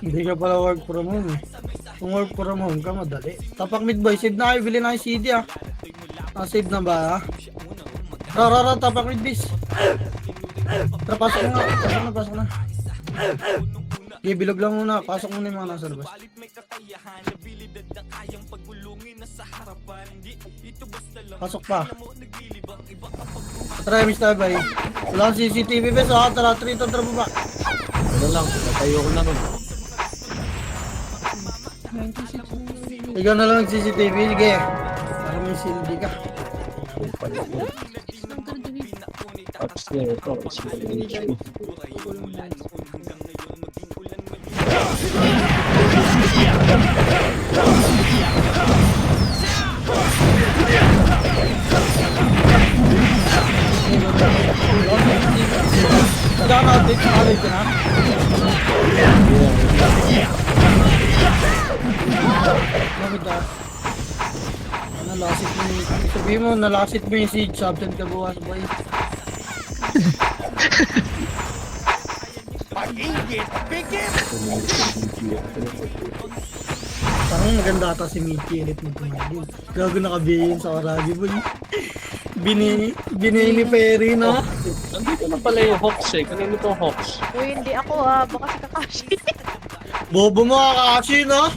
Hindi ka pala work from home eh. Kung work from home ka, madali. Tapak mid boy, save na kayo, bili na kayo CD ah. Save na ba ah? Rara, tapak mid bis. Tara, pasok na, pasok na. Okay, bilog lang muna, pasok muna yung mga nasa labas. Pasok pa. Tara, Mr. Bay. Wala kang CCTV bes, ah, tara, trito, tara baba. Ano lang, natayo ko na nun. Ikaw na lang ang CCTV, sige. Para may silbi ka. Upstairs ito, is Nag-update sa college ka na? Bakit ah? Nalasit mo yung... Sabihin mo, nalasit mo yung siege. Absent ka bukas ba eh? Parang maganda ata si Mickey ulit ng tumagin. Gago nakabihin sa Oragi boy. Bini ni Perry no? Nandito na pala yung Hawks eh. Kanino itong Hawks? Uy, hindi ako ah. Baka si Kakashi. Bobo mo Kakashi no?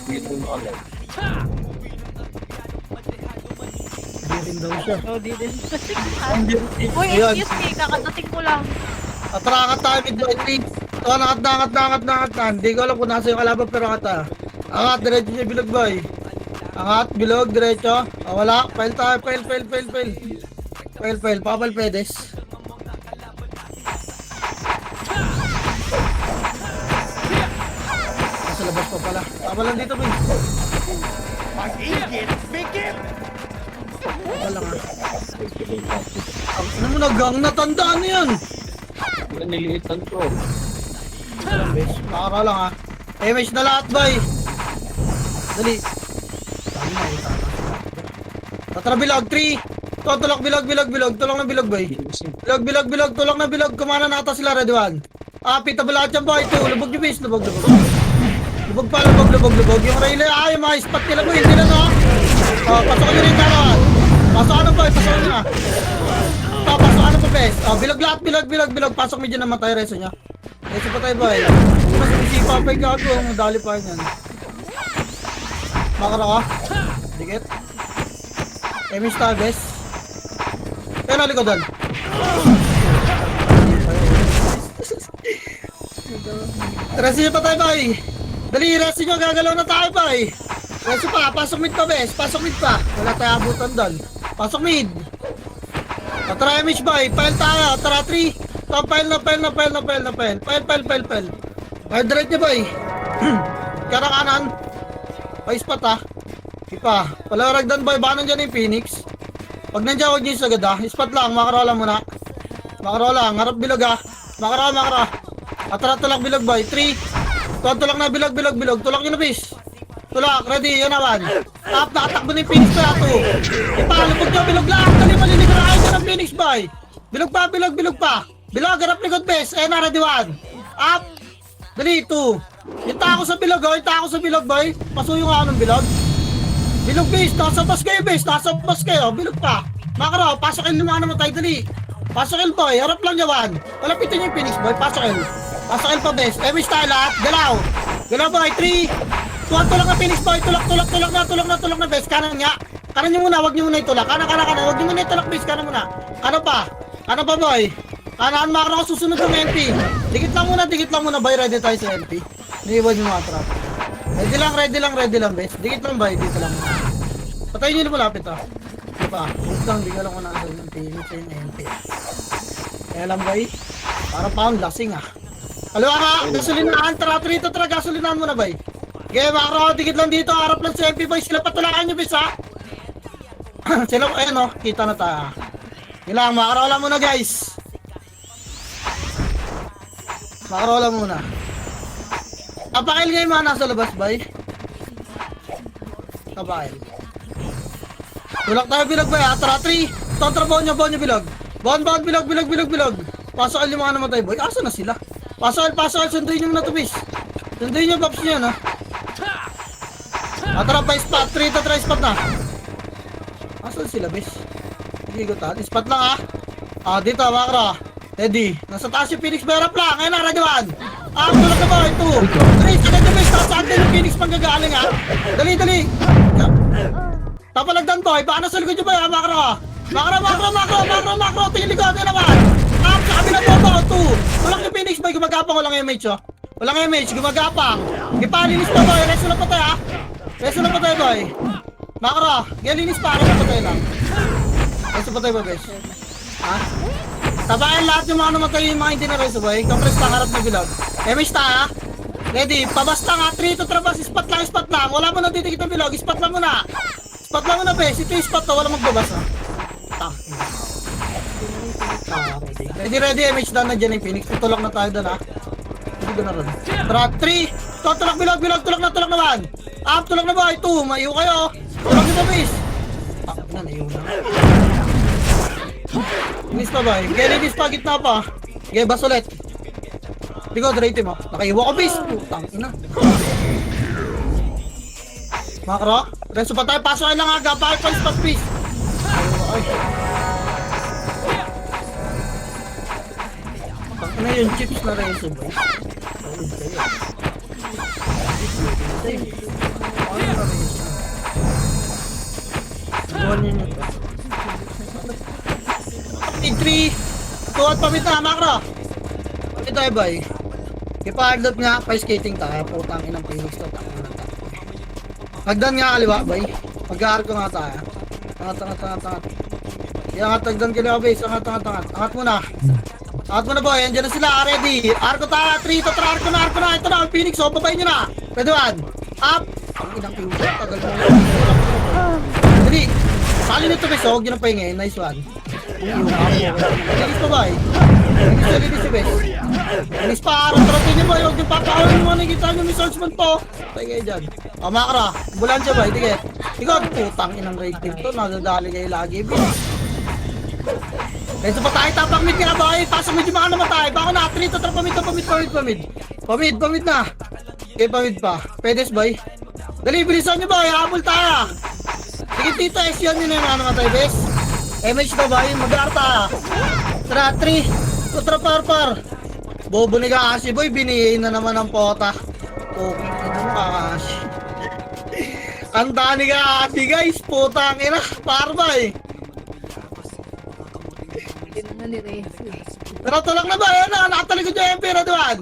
Dito na alam. Hindi rin daw siya. Oh, di din. Uy, Ayan. excuse me. Kakadating ko lang. Atrakat tayo midnight league. Ito, nakat. Hindi ko alam kung nasa yung kalaban pero kata. Angat, diretso niya bilog boy. Angat, bilog, diretso. Wala, fail tayo, fail. Fail, papal pedes. Nasa labas pa pala. Papal lang dito, boy. Wala nga. Ano mo nagang natandaan na yan? Nililitan ko. Makara lang ha. Damage na lahat boy. Dali. Tatra bilog 3. Tulak bilog. Tulak na bilog boy. Bilog. Tulak na bilog. Kumana na ata sila red one. Pita ba lahat yan boy? 2. Lubog yung base. Lubog. Lubog. Yung rail ay mga spot nila boy. Hindi na no. Pasok nyo rin naman. Pasok ano boy? Pasok nyo na. Pasok ano pa bes? Bilog lahat. Bilog. Pasok medyo na matay reso nya. Reso pa tayo boy. Mas isipa pa yung gago. Madali pa yan. Makara ka? Dikit. Emish tayo bes. Kaya nalikodan. Reso nyo pa tayo boy. Dali reso nyo. Gagalaw na tayo boy. Reso pa. Pasok mid pa bes. Pasok mid pa. Wala tayo abutan doon. Pasok mid. Tara Emish boy. Pile tayo. Tara 3. Pile na. Pile. Hydrate niya boy. Kara kanan. Pa-spot ha. Ipa. Palaragdan boy. Baka nandyan yung Phoenix. Pag nandyan huwag nyo yung sagad ha. Spot lang. Makarola muna. Harap bilog ha. Makara. Atara tulak bilog boy. 3. Tulak na bilog. Tulak nyo na bis. Tulak. Ready. Yan naman. Tap. Nakatakbo na yung Phoenix na 2. Ipa. Lupag nyo. Bilog lang. Dali maliligo na kayo dyan ng Phoenix boy. Bilog pa. Bilog, harap likod bes. Na, ready 1. Up. Dali, 2. Yung tako sa bilog, boy. Pasuyo nga ng bilog. Bilog base, nasa bus kayo. Bilog pa. Makaro, pasok in naman namatay, dali. Pasok in boy, harap lang yawan. Palapitin niyo yung Phoenix boy, pasok in pa bes. Emish tayo lahat, galaw boy, 3. Tulak na Phoenix boy, tulak na bes. Kanan nyo muna, wag nyo muna itulak. Kanan, wag nyo muna itulak bes, kanan muna. Kanan pa boy. Kanan makro ko susunod ng MP. Dikit lang muna boy, ready tayo sa MP. Niiwan yung mga trap. Ready lang bes. Dikit lang boy, dito lang. Patayin nyo na malapit ah. Di pa, huwag lang, di ka lang kung nasa ng Phoenix yung MP. Kaya lang boy, para pa ang lasing ah. Kalawa ka, gasolinahan, tara, gasolinahan muna boy. Okay, makro, dikit lang dito, harap lang sa MP boy. Sila patulakan nyo bes ha. Sila, ayan o, kita na tayo. Ilang, makarola muna guys. Makarola muna. Apakil nga yung mga nasa labas, bay. Tabahin. Tulak tayo bilog ba ya? Tara, 3. Tontra bonyo bilog. Bon, bilog. Pasok yung mga namatay boy. Asa na sila? Pasok. Sunduin nyo muna to, bis. Sunduin nyo, Pops nyo, no? Tara, pa spot. 3 to try spot na. Asan sila, bis? Hindi ko ta. Spot lang, dito, makro. Ready. Nasa taas yung Phoenix Berap lang. Ngayon na, radyoan. Tulak na boy. 2, 3. Sige, bis. Saan din yung Phoenix manggagaling, Dali. Tapalagdan boy. Baka nasa likod nyo ba, makro? Makro. Tingin likod na naman. Sa kabilang bobo. 2. Tulak yung Phoenix boy. Gumagapang. Walang MH, Walang MH. Gumagapang. Ipalinis pa boy. Resto lang pa tayo, Resto lang pa tayo boy. Makro. Galinis pa. Resto pa tayo lang. Resto pa tayo boy, guys. Tabayan lahat yung mga namatay yung mga hindi na resto boy. Compress pa. Harap na bilog. MH tayo, Ready. Pabasta nga. 3 to trabas. Spot lang. Wala mo na titikit ng bilog. Spot lang muna. Bes. Ito yung spot to. Wala magbabas, Ready, MH down na dyan yung Phoenix. Tutulak na tayo doon, Hindi ko na rin. Tara, 3. Tulak bilog. Tulak naman. Tulak na ba? 2. Maiyo kayo. Tulak nyo pa, bes. Naiyo na. Inis pa ba? Linis pa, gitna pa. Bas ulit. Likod, rate mo. Nakaiwa ko, bes. Putang ina. Makro, reso pa tayo. Pasok lang aga. Bakit pa spot, bes? Ano yung chips na reso ba? Need 3. Tuwad pamit na, makro. Pamit tayo, boy. Ipa-hardlot nga, pa-skating tayo. Putang inang Phoenix to. Hagdan nga kaliwa, boy. Mag-aarko nga tayo. Angat. Yan nga, tagdan kaliwa, base. Angat muna. Angat muna, boy. Andiyan na sila. Ready. Arko tayo. 3 to try. Arko na. Ito na, Phoenix. Babay nyo na. Pwede one. Up. Ang inang Phoenix. Tagal mo. Dali. Sali nito, base. Huwag nyo na pahingin. Nice one. Linis pa, boy. Linis, base. Linis pa. Araw-tarating nyo, boy. Huwag nyo papakawin mo. Nakikita nyo may swordsman po. Tayo kayo dyan. Makra. Bulan siya, boy. Tigit. Ikaw, putang inang raid team to. Nadadali kayo lagi, base. Reso pa tayo, tapang mid ka na boy. Pasok medyo mga namatay. Bako na, 3 to pamid na. Okay, pamid pa. Pedes boy. Dali, bilisan nyo boy. Habol tayo. Sige, tito, S yun yung mga namatay, bes. MH na boy, mag-arta. Tara, 3. Tutra par. Bobo ni Kakashi boy, binihin na naman ang pota. Okay, ina mo Kakashi. Ang dami Kakashi guys, putang ina. Par boy. Pero tulak na ba? Ayan na, nakatalikod yung Emperor doon.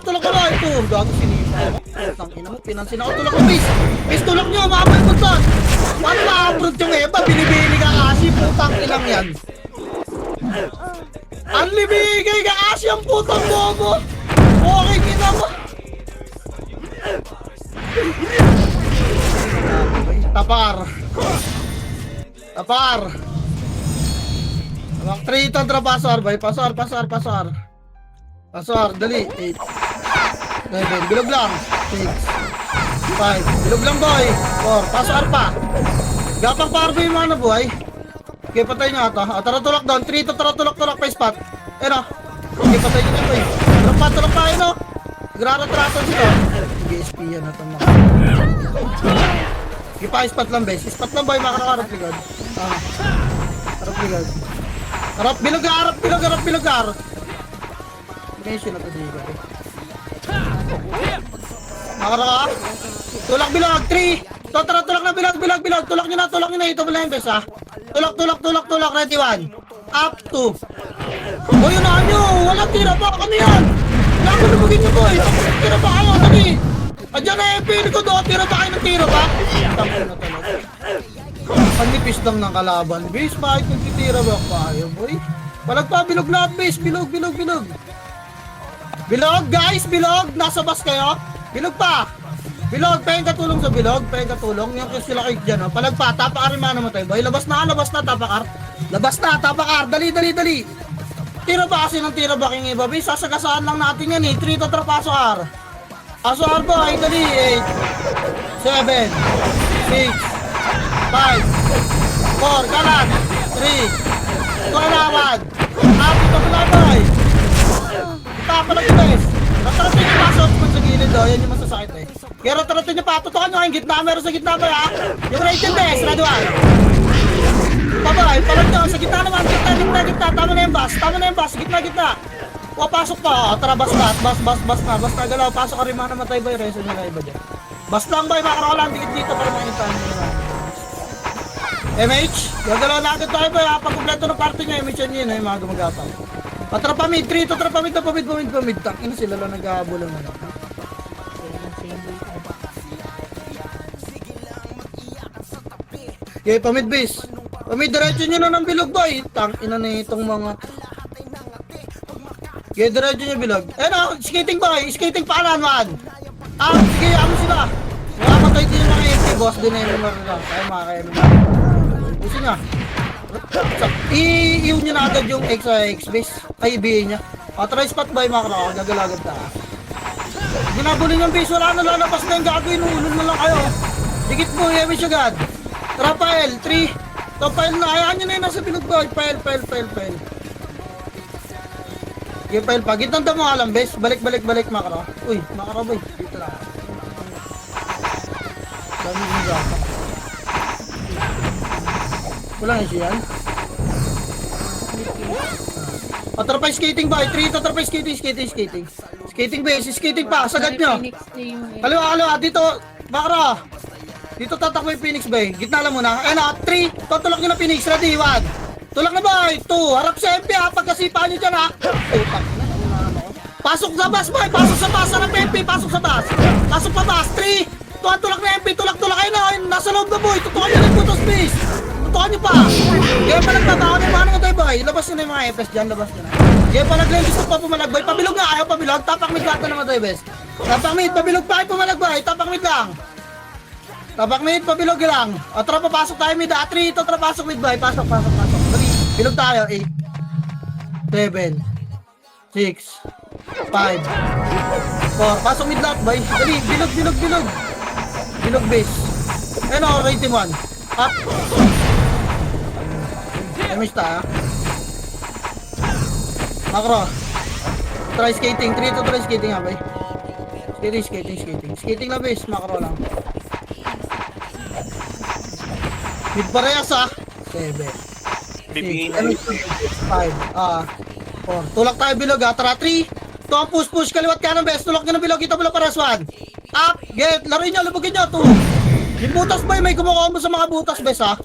Tulak na ba? Ito, gago sinima. Putang ina mo, pinansin ako. Tulak mo, bis. Bis, tulak nyo, makapal ko doon. Paano ma-upload yung Eva? Binibili ka kasi, putang inang yan. Ang libigay ka kasi ang putang bobo. Okay, kina mo. Tapar. 3 to tra pasar, bay. Pasar. Dali. 8. 7. Bilog lang. 6. 5. Bilog lang, boy. 4. Pasar pa. Gapang parbo yung mga boy. Okay, patay nyo ata. Tara, tulak down. 3 to tara, tulak pa spot. Ano? Okay, patay nyo na, boy. Tulak pa, no? Grara-trato sila. GSP yan na itong okay, pa spot lang, bes. Spot lang, boy. Makakarap ligod. Harap ligod. Harap, bilog. Mention na ito dito. Makaraka. Tulak bilog, 3. Tara, tulak na bilog. Tulak nyo na. Ito pala yung bes, ha. Tulak. Ready, 1. Up, 2. O, yun na nyo. Walang tira pa. Ano yan? Nakulubugin nyo, boy. Tira pa kayo, dali. Adyan na yung pili ko doon. Tira pa kayo ng tira pa. Tangin na talaga. Panipis lang ng kalaban. Base, bakit kung titira ba kayo, boy? Walang pa, bilog lahat, base. Bilog. Bilog, guys, bilog. Nasa bus kayo. Bilog pa. Bilog, pahing katulong sa bilog. Yung sila kayo dyan, oh. Palagpa, tapakar yung mga namatay, boy. Labas na, tapakar. Dali. Tira ba kasi ng tira ba king iba, base? Sasagasaan lang natin yan, eh. 3 to trapaso, R. Asuar boy, dali. 8, 7, 6, 5, 4, kalat. 3, tuwalawan. Ito na boy. Tapalag yung bes. Rataratin yung pasok mo sa gilid o. Yan yung masasakit eh. Kaya rataratin yung patutukan nyo. Yung gitna, meron sa gitna ba ha? Yung right yung bes, raduan. Babay, palag nyo. Sa gitna naman, gitna. Tama na yung bus, gitna. O, pasok pa. O, tara, bus na. Bus na. Galaw, pasok ka rin mga namatay ba yung reso nyo na iba dyan. Bus lang ba yung makakarolan dikit dito para makita nyo naman. MH, gagalaw na agad tayo ba? Pag kumpleto ng party nyo, MH yan yun eh, mga gumagapang. Trapa mid, 3 to trapa mid. Tangina sila lang nag-aabulan na lang. Okay, pamid base. Pamid, diretso nyo na ng bilog boy. Tangina na itong mga... Okay, diretso nyo bilog. Ano, skating boy, skating paanan man. Sige, ano sila? Makapatay din yung mga MP, boss din na yung mga kaya mga gusto nyo. I-iw nyo na agad yung X base. Ay, i-BA nya. Try spot by mga kraka. Gagalagad ta. Ginagulin yung base. Wala na lalabas na yung gagawin. Ulun mo lang kayo. Dikit mo. Yemish agad. Trapael. 3. Trapael na. Hayaan nyo na yun. Nasa bilog boy. Pael. Yung pael pa. Gitang mo alam base. Balik mga kraka. Uy, mga kraka boy. Dito lang. Dami yung gata. Wala nga siya yan. Trapay skating ba? 3 to trapay skating. Skating base, skating pa, sagad nyo. Kaliwa, dito, bakra. Dito tatakbo yung Phoenix Bay. Gitna lang muna. Ayun 3, tutulak nyo na Phoenix. Ready, 1. Tulak na boy, 2. Harap sa MP ha, pagkasipa nyo dyan ha. Pasok sa bus boy, pasok sa bus. Harap MP, pasok sa bus. Pasok pa bus, 3. Tulak na MP, tulak kayo na. Nasa loob na boy, tutukan nyo na yung puto space. Tutukan nyo pa. Kaya pa nagbabaon yung mga tayo boy. Labas nyo na yung mga FS dyan, labas nyo na. Kaya pa naglang gusto pa pumalag boy. Pabilog nga, ayaw pabilog. Tapak mid gata naman tayo bes. Tapak mid, pabilog pa ay pumalag boy. Tapak mid lang. Tapak mid, pabilog lang. O tara, papasok tayo mid. 3, ito tara, pasok mid boy. Pasok. Dali, bilog tayo. 8, 7, 6, 5, 4. Pasok mid lahat boy. Dali, bilog. Bilog base. Ayun o, rating 1. Up. Damage ta ha. Makro. Try skating. 3 to try skating ha bay. Skating. Skating na base. Makro lang. Mid parehas ha. 7. 5. 4. Tulak tayo bilog ha. Tara 3. Ito ang push. Kaliwat ka ng best. Tulak nyo ng bilog. Ito pala paras 1. Up. Get. Laruin nyo. Lubugin nyo. 2. Yung butas boy. May kumukuha mo sa mga butas best ha.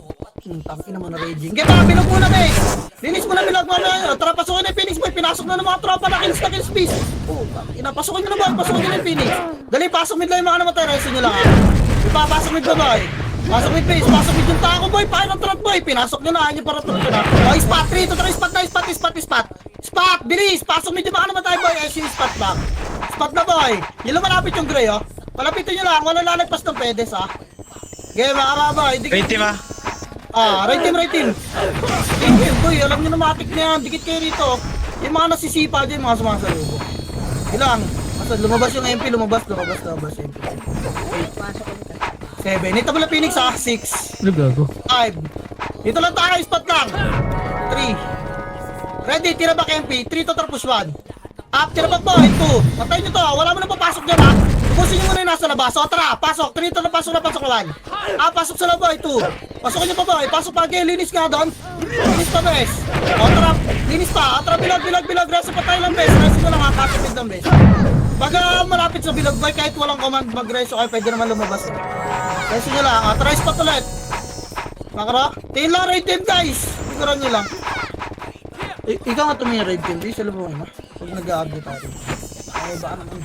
Tangina mo na raging. Get ha. Bilog muna best. Linis mo na bilog mo na. Tara pasukin na yung Phoenix boy. Pinasok na ng mga tropa na kills space. Pasukin nyo na boy. Pasukin nyo na yung Phoenix. Dali. Pasok mid lang yung mga namatay. Reso nyo lang ha. Ipapasok mid ba boy. Pasok mid base. Pasok mid yung tako boy. Paano trot boy. Pinasok nyo na. Nyo para trot nyo na. O spot 3. Ito tara spot na. Spot. Bilis. Pasok mid yung mga namatay boy. SU spot back. Spot na boy. Yung lumalapit yung gray oh. Palapitin nyo lang. Wala lalagpas ng pedes ha. Okay mga kababoy. Right team ah. Right team. Boy, alam nyo na matik na yan. Dikit kayo rito. Yung mga nasisipa dyan, mga sumasalubo. Ilang. Lumabas yung MP, lumabas MP. 7. Ito pala Phoenix ha. 6. 5. Dito lang tayo, spot lang. 3. Ready, tira back MP. 3 to tapos 1. Up, tira back boy. 2. Patay nyo to. Wala mo na papasok dyan ha. Tubusin nyo muna yung nasa labas. O tara, pasok. 3 to na pasok 1. Pasok sa labo, 2. Pasukin nyo pa boy. Pasok pa kayo. Linis nga doon. Linis pa bes. O tara, linis pa. O tara, bilog. Reso pa tayo lang bes. Reso ko lang ha. Pasok din lang bes. Pag malapit sa bilog boy, kahit walang command mag-reso kayo, pwede naman lumabas. Reso nyo lang. Try spot ulit. Makara. Tingin lang raid team guys. Figuran nyo lang. Ikaw nga tumingin raid team. Di sa labo mo. Pag nag-a-update tayo. Ay baka naman.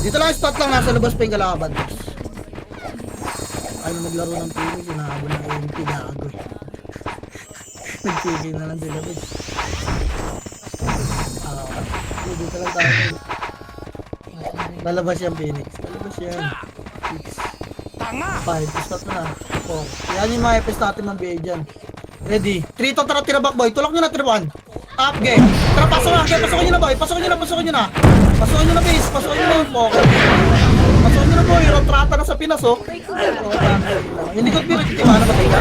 Dito lang spot lang, nasa labas pa yung kalaban. Ay na maglaro ng Phoenix, inahabol ng MP na ako eh. Nagtigil na lang sila eh. Dito lang tayo. Lalabas yung Phoenix. Lalabas yan. 5, spot na. 4. Yan yung mga FS natin ng BA dyan. Ready. 3 to tira back boy. Tulak nyo na tira 1. Up, game. Tara, pasok na, game. Pasukin nyo na, boy. Pasukin nyo na. Pasukin nyo na, base. Pasukin nyo na, okay. Pasukin nyo na, boy. Rotrata na sa Pinas, oh. Hindi ko pilit, di ba? Ano ba tayo?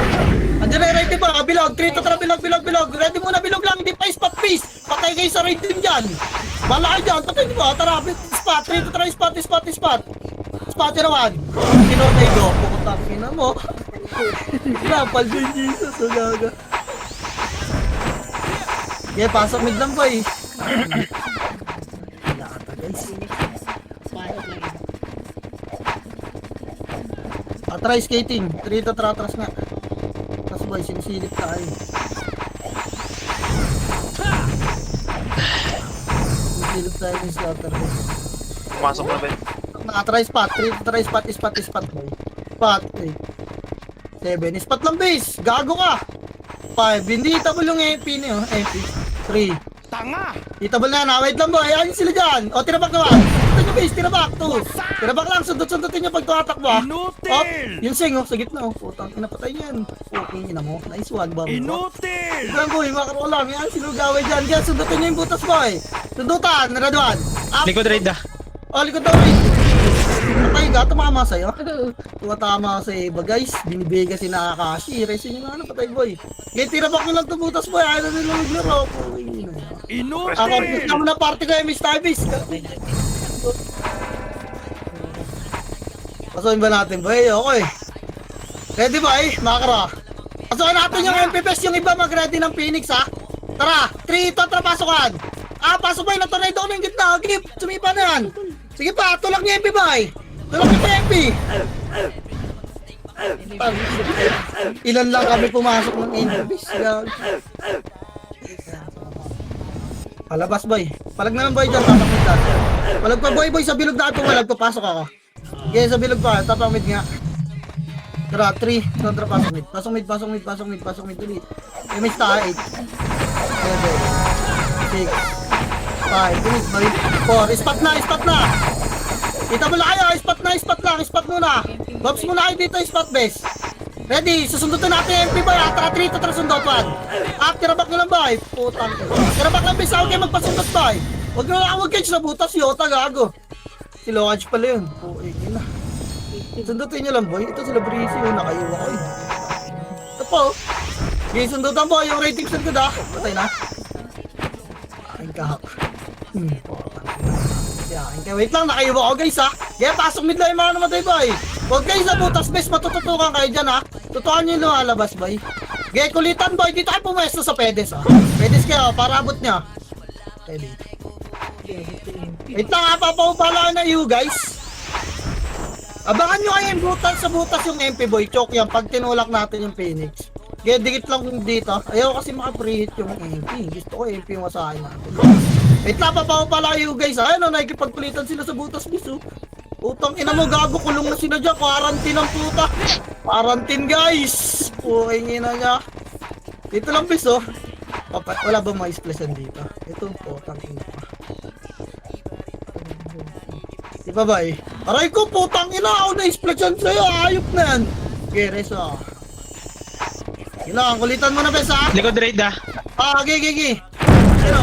Andiyan na yung right team, ba? Bilog. Trito, tara, bilog. Ready muna, bilog lang. Hindi pa spot, please. Patay kayo sa right team dyan. Bala kayo dyan. Patay nyo ba? Tara, spot. Trito, tara, spot. Spot yun naman. Kinor na ito. Pukutang ina mo. Lapal din, Jesus. O gaga. Okay, pasok mid lang, boy. Atry skating. Trito, atras nga. Tapos boy, sinisilip tayo. Sinisilip tayo ni Slaughter. Pumasok na, Ben. Nakatry spot. Trito, try spot boy. Spot, 8. 7. Spot lang base. Gago ka. 5. Hindi table yung MP niyo. MP. 3. Tanga! Itable na yan, wait lang boy, ayun sila dyan. O, tirabak naman. Ito nyo base, tirabak. 2. Tirabak lang, sundot-sundotin nyo pag tumatakbo. Op, yung sing, sa gitna. Putang, inapatay yan. Okay, ina mo. Nice one, bro. Inutil! Ito lang boy, makaro lang. Yan, sinugaway dyan. Kaya sundutin nyo yung butas boy. Sundutan, Radwan. Up. Likod raid ah. O, likod daw rin. Patay ka, tumama sa'yo. Tumatama sa iba guys. Binibigay si Nakakashi. Resin nyo na ano, patay boy. Kaya tirabak nyo lang ito butas boy. Ayaw na nila maglaro. Okay, ina. Ako, gusto na party ko yung Miss Tavis. Pasukin ba natin boy? Okay. Ready boy? Makara. Pasukin natin yung MPPS, yung iba mag-ready ng Phoenix ha. Tara, 3, tara pasukan. Pasok boy, na-tornado ko ng gitna. Okay, sumipa na yan. Sige pa, tulak niya MP boy. Tulak niya pa MP. Ilan lang kami pumasok ng MPPS. Palabas boy. Palag na lang boy dyan, tapamid ka. Palag pa boy, sa bilog na ito, palag papasok ako. Okay, sa bilog pa, tapamid nga. Tara, 3, tara, pasok mid. Ulit. Image tayo, 8. 7, 6, 5, ulit boy. 4, spot na. Kita mo lang kayo, spot muna. Bobs muna kayo dito, spot base. Ready, susundutin natin yung MP boy. Tara, 3, tara, sundot 1. Tirabak nyo lang boy. Putang. Tirabak lang base, okay, magpasundot boy. Huwag nyo lang huwag sa butas, yota, gago. Si Lokage pala yun. Okay, yun na. Sundutin nyo lang boy. Ito sila Breezy, yun, nakayuwa ko yun. Ito po. Okay, sundutan boy, yung rating sun ko da. Patay na. Ang kahak. Okay, wait lang, nakayuwa ko guys ha. Kaya pasok mid lang yung mga namatay boy. Huwag kayo sa butas base, matututukan kayo dyan ha. Tutukan nyo yung lumalabas boy. Okay, kulitan boy, dito kayo pumesto sa pedes ha. Pedes kayo, para abot nyo. Ready. Wait lang ha, papahubala na you guys. Abangan nyo kayo yung butas sa butas yung MP boy. Choke yan, pag tinulak natin yung Phoenix. Kaya dikit lang dito. Ayaw kasi maka-preheat yung MP. Gusto ko MP yung masahin natin. Wait lang, papahubala you guys ha. Ayun o, nakikipagkulitan sila sa butas biso. Utang ina mo, gago, kulong na sila dyan. Quarantine ang puta. Quarantine guys. Puking ina niya. Dito lang biso. Wala bang mga splashan dito? Ito, putang ina pa. Di ba ba eh? Aray ko, putang ina, ako na-splashan sa'yo. Ayop na yan. Okay, reso. Ilang, kulitan mo na bes ha? Likod raid ah. Okay. Ano?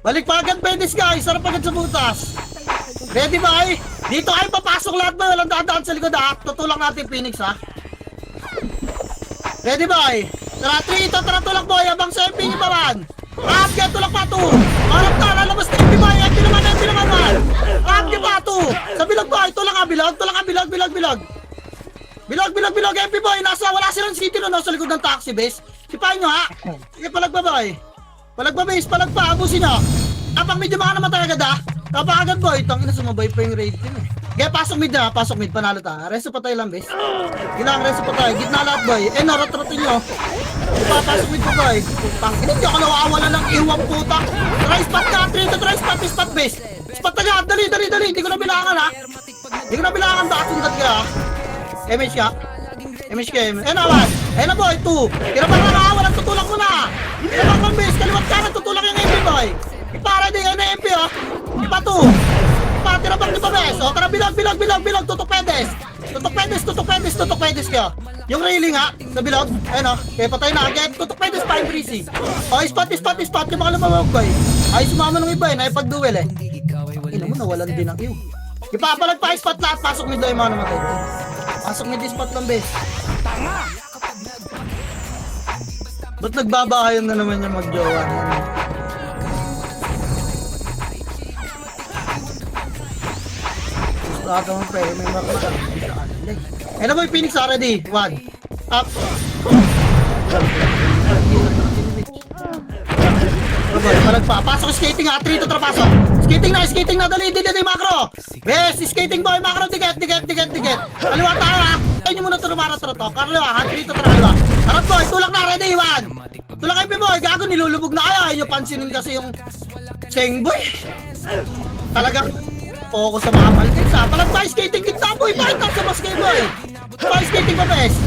Balik pa agad, Pedis guys. Sarap agad sa butas. Ready ba eh? Dito kayo papasok lahat ba? Walang dadaan sa likod ha? Tutulak natin Phoenix ha? Ready ba eh? Tara 3, ito tara tulak boy. Abang sa MP nyo ba man? Kaya tulak pa 2. Harap na, lalabas na MP boy. MP naman man. Kaya pa 2. Sa bilog boy, tulak ka bilog. Bilog MP boy. Wala silang city no, sa likod ng taxi base. Sipahin nyo ha? Sige palag ba boy? Palag pa, abusin nyo. Kapag medyo mga namatay agad ha? Kapag agad boy, tangina sumabay pa yung raid din eh. Kaya pasok mid, panalo ta. Reso pa tayo lang bes. Kailangan reso pa tayo, gitna lahat boy. Narat-ratin nyo. Papasok mid pa boy. Tangina, hindi ako nawawala ng iwang puta. Try spot ka, try spot base. Spot agad, dali. Hindi ko na bilangan ha. Baka sundat ka ha. MH ka. Naman. Na boy, 2. Tira pa na, walang tutulak mo na. Tira pa kang base, kaliwat ka na, tutulak yung MP boy. Ipara din yung MP ha. Ipa 2. Tira pa bes. O, tara, bilag. Tutok pedes kayo. Yung railing ha, sa bilog. Ayun o. Kaya patay na. Get, tutok pa yung spine breezy. O, spot. Yung mga lumawag ba eh. Ay, sumama ng iba eh. Naipag-duel eh. Ina mo, nawalan din ang iyo. Ipapalag pa spot lahat. Pasok mid lang yung mga namatay. Pasok mid spot lang, bes. Ba't nagbabahayan na naman yung mag-jowa? Lahat naman pre, may makita. Ano ba yung Phoenix already? One. Up. Palag pa. Pasok skating ha. 3 to trapasok. Skating na. Dali, macro. Bes, skating boy, macro. Diget. Kaliwa tayo ha. Tayo nyo muna ito rumara to. Kaliwa ha. 3 to kaliwa. Harap boy, tulak na. Ready, one. Tulak kayo boy. Gago, nilulubog na kayo. Ayun yung pansinin kasi yung Cheng boy. Talagang focus sa mga palkits ha. Palag pa, skating kita boy. Bakit sa basket boy? Pa skating pa bes.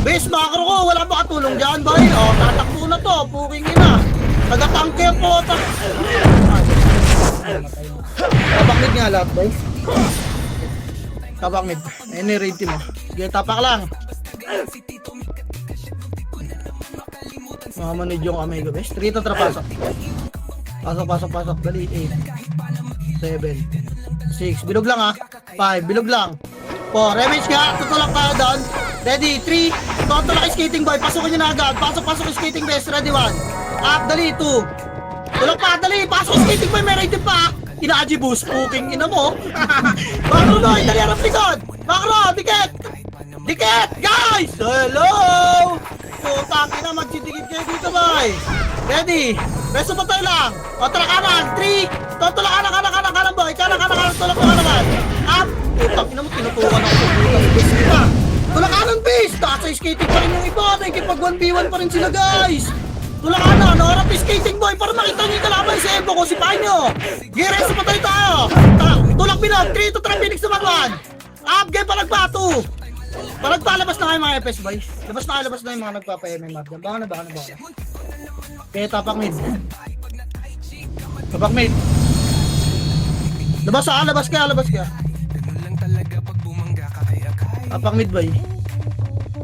Bes, macro ko. Wala ba katulong dyan boy? O, tatakbo na to. Puking ina. Taga-tangke po. Tapak mid nga lahat boy. Tapak mid. Any rate mo. Sige, tapak lang. Makamanid yung Amigo bes. 3 to trapasok. Pasok. Dali, 8 7 6. Bilog lang ha. 5. Bilog lang. 4. Remage nga. Tutulak tayo doon. Ready. 3. Tutulak yung skating boy. Pasukin nyo na agad. Pasok yung skating best. Ready. 1. Up. Dali. 2. Tulak pa. Dali. Pasok yung skating boy. May rated pa. Ina-aji boost. Cooking. Ina mo. Macro boy. Dali. Harap likod. Macro. Dikit. Guys. Hello. Putang ina. Magsitigit kayo dito boy. Ready. Beso pa tayo lang. O tara kanan. 3. Tutulak kanan boy. Kanan. Tulak na naman. Up. Putang ina mo, tinutukan ako sa puta. Tulak kanan, base! Taas sa skating pa rin yung iba. Nakikipag 1v1 pa rin sila, guys. Tulak kanan, harap yung skating boy para makita nyo yung kalaban si Evo ko, si Panyo. Gires, patay tayo. Tulak binog, 3 to try Phoenix naman 1. Up, game, palagpato. Palagpalabas na kayo mga FS boy. Labas na yung mga nagpapa-MMR. Baka na. Kaya tapak mid. Labas ka. Tapak mid boy.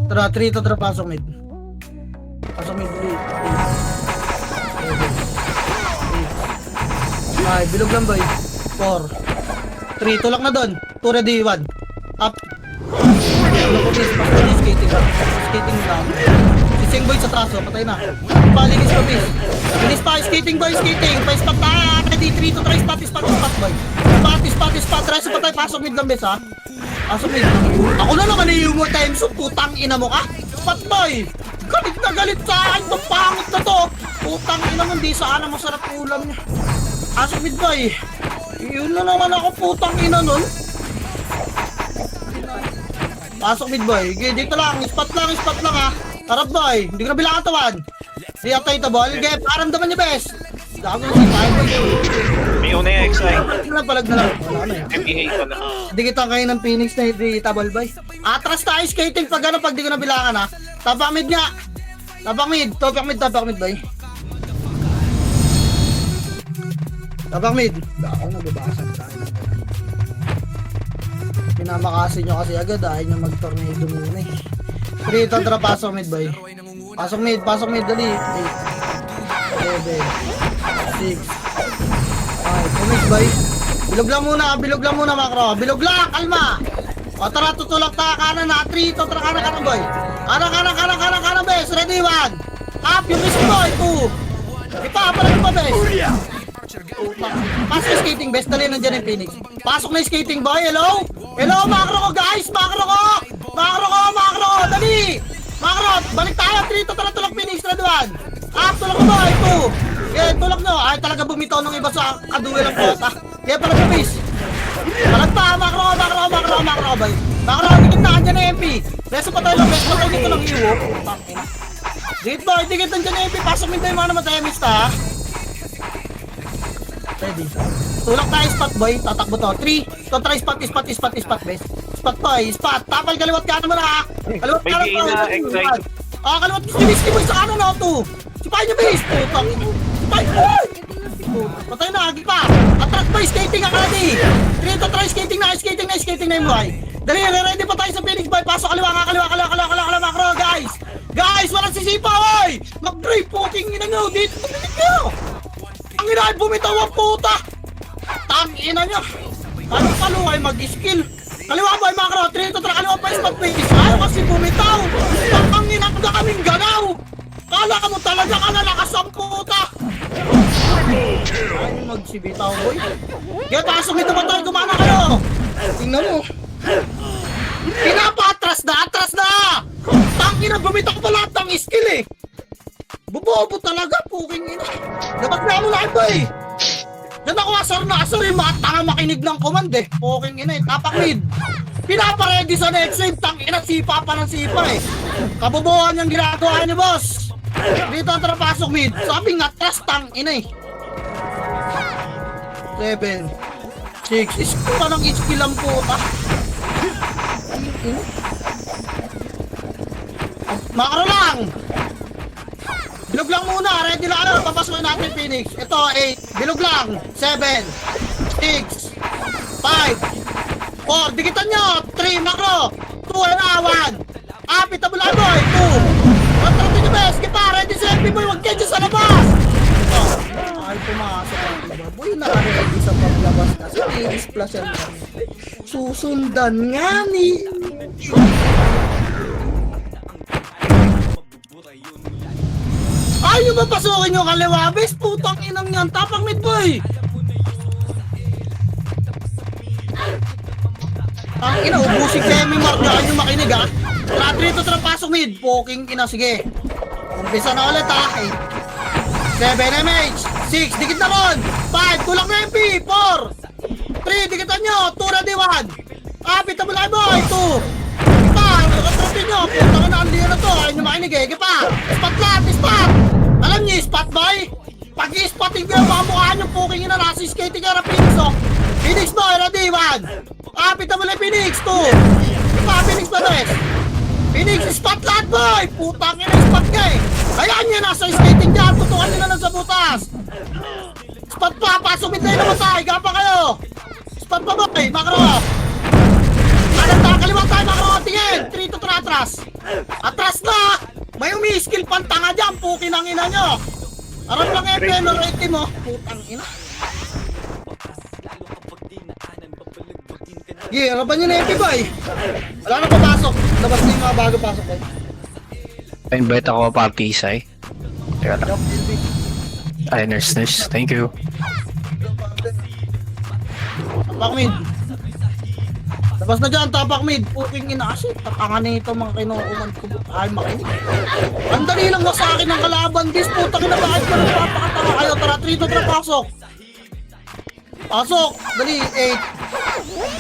Tara, 3 to tara, pasok mid. Pasok mid, 3 5, bilog lang boy. 4 3, tulak na doon. 2 ready, 1 up. Skating lang. Si Sing boy sa traso, patay na. Palinis pa bis. Bilis pa, skating boy, pa-spot tayo. Ready, 3 to try, spot boy. Spot, try sa patay, pasok mid lang bes ha. Pasok mid. Ako na naman yung more time, so putang ina mo ka. Spot boy. Galit sa akin, itong pangit na to. Putang ina mo, di sana masarap ulam niya. Pasok mid boy. Yun na naman ako, putang ina nun. Pasok mid boy. Dito lang, spot lang ha. Harap boy, hindi ko na bilang katawan. Di atay ito ball. Okay, paramdaman niya bes. Gago na si Tayo boy. May una yung XI. Palag na lang. Wala na yan. MPA ko na. Hindi kita kayo ng Phoenix na hindi tabal boy. Atras tayo skating pag ano, pag di ko na bilangan ha. Tapak mid nga. Tapak mid boy. Tapak mid. Ako nagbabasan tayo. Pinamakasin nyo kasi agad ayaw nyo mag-tornado muna eh. 3 to tara, pasok mid boy. Pasok mid, dali. 8 7 6 5, pumis boy. Bilog lang muna macro. Bilog lang, kalma. O tara, tutulak tayo kanan na. 3 to tara, kanan boy. Kanan bes. Ready, 1 up, yung miss boy. 2 ipapalag pa bes. Pasok skating bes, dali nandiyan yung Phoenix. Pasok na yung skating boy, hello macro ko guys, macro ko, dali. Macro, balik tayo, 3 to tara, tulak Phoenix, ready, 1 up, tulak ko boy, 2 yeah, tulak nyo, ay talaga bumitaw ng iba sa kaduel ang kota. Yeah, palag pa bes. Palag pa, macro boy. Macro, dikit na, andyan na MP. Beso pa tayo lang, dito lang iwo. Dikit boy, dikit andyan na MP, pasok min tayo mga namatay, mista. Ready. Tulak tayo, spot boy, tatakbo to. 3, to try spot, bes. Spot boy, spot. Tapal, kaliwat kanan mo na ha. Kaliwat kanan mo na. Kaliwat whiskey boy sa kanan na 2. Sipahin nyo bes. Putang. Sipahin boy. Patay na, agi pa. Attract boy, skating ka ready. 3 to try skating na yung boy. Dali, ready pa tayo sa Phoenix Boy. Pasok kaliwa, makro, guys. Guys, walang sisipa, oy! Mag-brave poking ina nyo. Dito, tuminig nyo. Ang ina ay bumitaw ang puta. Tang ina nyo. Anong kaluhay mag-skill? Kaliwa boy, makro. 3 to 3, kaliwa pa spot Phoenix. Ayaw kasi bumitaw. Ang ina ko na kaming ganaw. Kala ka mo talaga ka nalakas ang puta. Ayaw magsibitaw, boy. Kaya pasok ito ba tayo? Gumana kayo. Tingnan mo. Pinapa-atras na! Tangina, bumitaw pa lahat ng skill eh! Bubobo talaga, puking ina! Dapat na mo lahat ba eh! Yan ako asar yung mga tanga makinig ng command eh! Puking ina eh, tapak mid! Pinapa-ready sa next save, tangina, sipa pa ng sipa eh! Kabubuhan yung ginagawa ni boss! Dito ang trapasok mid, sabi nga atras, tangina eh! 7 6, skill pa ng skill ang puta! Makro lang! Bilog lang muna, ready lang ano, papasukin natin Phoenix. Ito, 8, bilog lang. 7, 6, 5, 4, dikitan nyo. 3, makro. 2, na, 1. Pitable boy, 2. Kontrata nyo bes, kita, ready sa FB boy, huwag kayo dyan sa labas. Ay, pumasok ang iba. Boy, naka-ready sa paglabas na. Sa Phoenix plus yan. Susundan nga ni... Ayaw ba pasukin yung kaliwabes? Putang inang yan. Tapang mid boy. Ang ina, ubusin kayo may markaan yung makinig ha. Tara, pasok mid. Poking ina, sige. Umpisa na ulit ha. 7 MH. 6, dikit na ron. 5, tulak na MP. 4, 3, dikitan nyo. 2, ready 1. Pita mo lang boy. 2. Kita, nakatratin nyo. Putang ina, hindi na to. Ayaw nyo makinig eh. Kipa. Spot lahat, spot. Alam niyo, spot boy? Pag i-spotting ko yung mga mukha nyo, poking ina, nasa skating ka na Phoenix, oh. Phoenix boy, ready, 1. Pita mo lang Phoenix, 2. Phoenix ba bes? Phoenix, spot lahat boy! Putang ina, spot ka eh. Ayan nyo, nasa skating dyan, tutukan nyo na lang sa butas. Spot pa, pasumit na yun naman tayo, gapa kayo. Spot pa boy, makro. Kaliwa tayo, makro, tingin. 3 to 3, atras. Atras na! May umi-skill pang tanga dyan, pukin ang ina nyo. Arap lang FM, rate mo. Putang ina. Harapan nyo na MP boy. Wala na papasok. Labas na yung mga bago pasok boy. Pa-invite ako party isay. Teka lang. Ay, nurse. Thank you. Tapak mid. Labas na dyan, tapak mid. Puking ina kasi. Tatangan na ito mga kinukuman ko. Ay, makinig. Ang dali lang na sa akin ng kalaban. Bis, putang ina, bakit ko nagpapakatanga kayo? Tara, 3 to 3, pasok. Pasok. Dali, 8.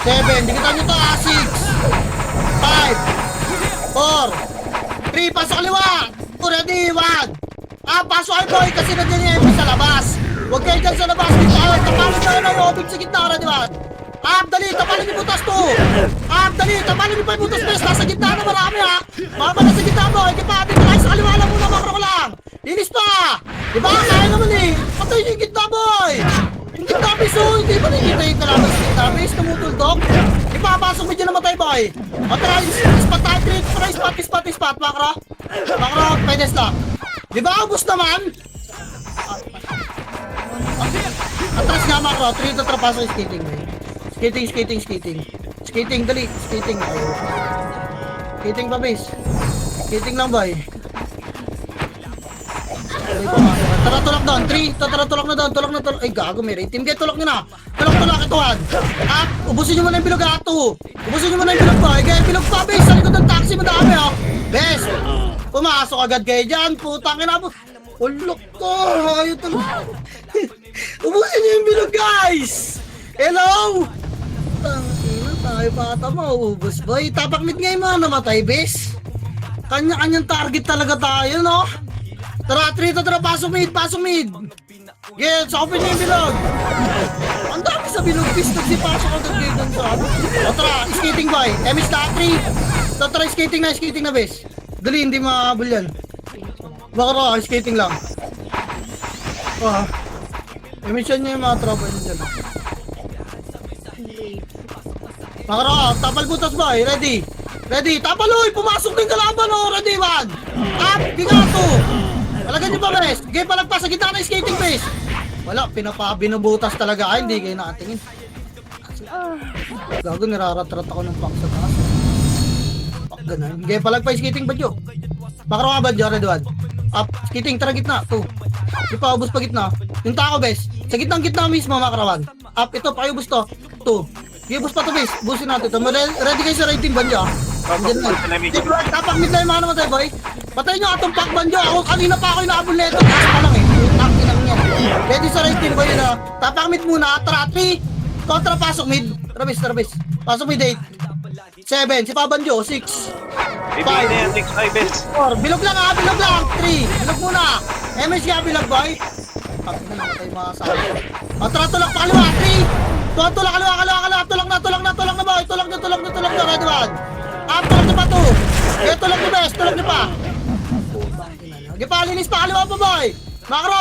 7. Dikitan nyo to, 6. 5. 4. 3. Pasok kaliwa. 2. Ready. 1. Pasok kayo boy kasi nandiyan yung MP sa labas. Huwag kayo dyan sa labas. Tapalin nyo na yung obig sa gitna. Ready. 1. Dali. Tapalin nyo butas 2. Dali. Tapalin nyo pa yung butas bes. Nasa gitna na marami ha. Mga ba nasa gitna boy. Kita. Dito kayo sa kaliwa lang muna. Makro ko lang. Linis pa. Diba? Kaya naman eh. Patay nyo yung gitna boy. Yung gitna bes oh. Hindi ba nakikita yung kalaban sa gitna bes? Tumutuldok. Ipapasok medyo namatay boy. Tara. Spot tayo. Spot. Makro. Pedes lang. Diba? Ubus naman. Atras nga makro. 3 to 3 pasok skating boy. Skating, dali. Skating. Skating pa base. Skating lang boy. Tara, tulak doon. 3. Tara, tulak na doon. Ay, gago, may rate team. Kaya tulak nyo na. Tulak, ituhan. Ubusin nyo muna yung bilog, 2. Ubusin nyo muna yung bilog boy. Kaya bilog pa base. Sa likod ng taxi, madami oh. Bes. Pumasok agad kayo dyan. Putang ina po. Ulok ko. Ayaw talaga. Ubusin nyo yung bilog, guys. Hello. Tangina, tayo bata mauubos boy. Tapak mid ngayon mga namatay bes. Kanya-kanyang target talaga tayo no. Tara, 3 to 3, pasok mid. Get, sakupin nyo yung bilog. Ang dami sa bilog bes. Nagsipasok agad kayo dun sa tara, skating boy. MS na 3. Tara, skating na bes. Dali, hindi makakabol yan. Baka skating lang. I-mission nyo yung mga tropa nyo dyan. Makaro, tapal butas boy, ready. Ready, tapaloy, pumasok din kalaban oh, ready man. Up, gigato. Talaga nyo ba bes? Game palagpas sa gitna ng skating base. Wala, binubutas talaga. Ay, hindi kayo nakatingin. Gago, nirarat-rat ako ng pack sa taas. Pak ganun. Game palagpas skating badyo. Makaro nga badyo, ready one. Up, skating, tara gitna, 2. Di pa, ubos pa gitna. Yung tako bes, sa gitna mismo makarawan. Up, ito, pakiubos to, 2. Iubos pa to bes, busin natin ito. Ready kayo sa rating banyo. Andiyan na. Tapak mid na yung mga naman tayo boy. Patay nyo atong pack banyo. Ako kanina pa ako inaabol na ito. Taas pa lang eh. Tack lang yan. Ready sa rating banyo na. Tapak mid muna. Tara, 3. Kontra pasok mid. Trabis. Pasok mid 8. 7. Si Pabanjo, 6. Bibigyan na yan, next 5 best. 4. Bilog lang. 3. Bilog muna. MS nga bilog boy. Tack na naman tayo mga sabi. Tara, tulak pa kaliwa. 3. Tulak kaliwa. Tulak na boy. Tulak na. Ready one. Tulak na pa 2. Tulak na best. Tulak na pa. Gipalinis pa kaliwa pa boy. Makro.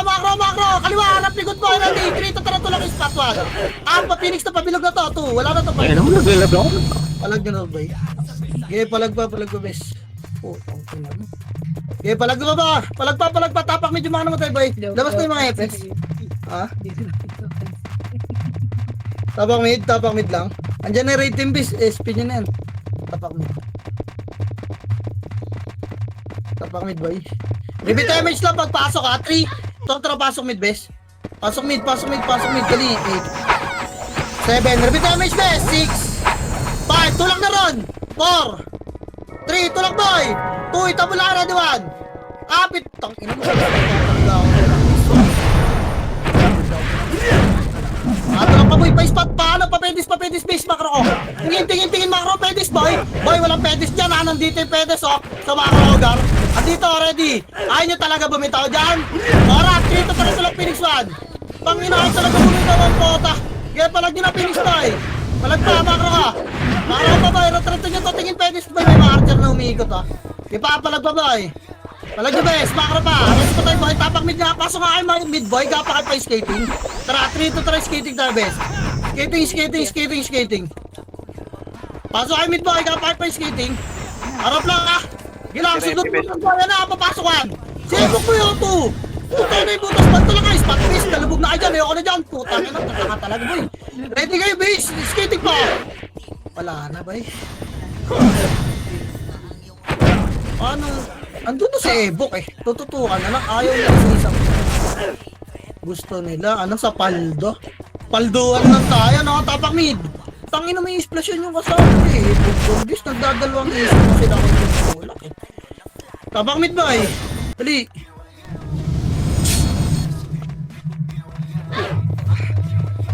Kaliwa, harap likod boy. Ready. 3. Tara, tulak yung spot 1. Pa-Phoenix na pabilog na to. 2. Wala na to boy. Ano mo naglalab ako? Palag na boy. Palag pa best. Palag pa. Tapak medyo mga naman tayo boy. Labas ko yung mga FX. Ha? Tapak mid lang. Andiyan na rating base, SP nyo na yan. Tapak mid boy. Repeat damage lang pagpasok ha. 3. Tara pasok mid base. Pasok mid. Dali. 8. 7. Repeat damage base. 6. 5. Tulak na ron. 4. 3. Tulak boy. 2. Itabula na. 1. Apit. Tang ina mo. Tulak pa boy. Pa-spot. Paano? Pa-pedis base. Makro ko. Tingin makro. Pedis boy. Boy, walang pedis dyan ha. Nandito yung pedis oh. Sa makro gar. Andito already. Ayaw nyo talaga bumitaw dyan. Alright. Dito para sa lang Phoenix 1. Panginahay talaga bumitaw ang pota. Kaya palag nyo na Phoenix boy. Palag pa. Makro ka. Makro pa boy. Retrato nyo to. Tingin pedis boy. May mga archer na umiikot ha. Ipapalag pa boy. Palag nyo bes. Makro pa. Rest pa tayo boy. Tapak mid nga. Pasok nga kayo mid boy. Gapa kayo pa skating. Tara. 3 to try skating tayo bes. Skating. Pasok kayo mid boy. Gapa kayo pa skating. Harap lang ha. Gilang, sundot mo ng bayan na, papasokan. Sibok mo yung 2. Putay na yung butas, banta lang kayo. Spot base, nalubog na kayo dyan. Ayoko na dyan. Putang na, tatanga talaga boy. Ready kayo base, skating pa. Wala na boy. Ano? Andun na si Ebok eh. Tututukan na lang. Ayaw nila sa isang. Gusto nila. Ano sa paldo? Paldoan lang tayo. Nakatapak mid. Tangin na may explosion yung kasama eh. Bugis, nagdadalawang isip na sila kung tutulak eh. Tapak mid ba eh? Dali.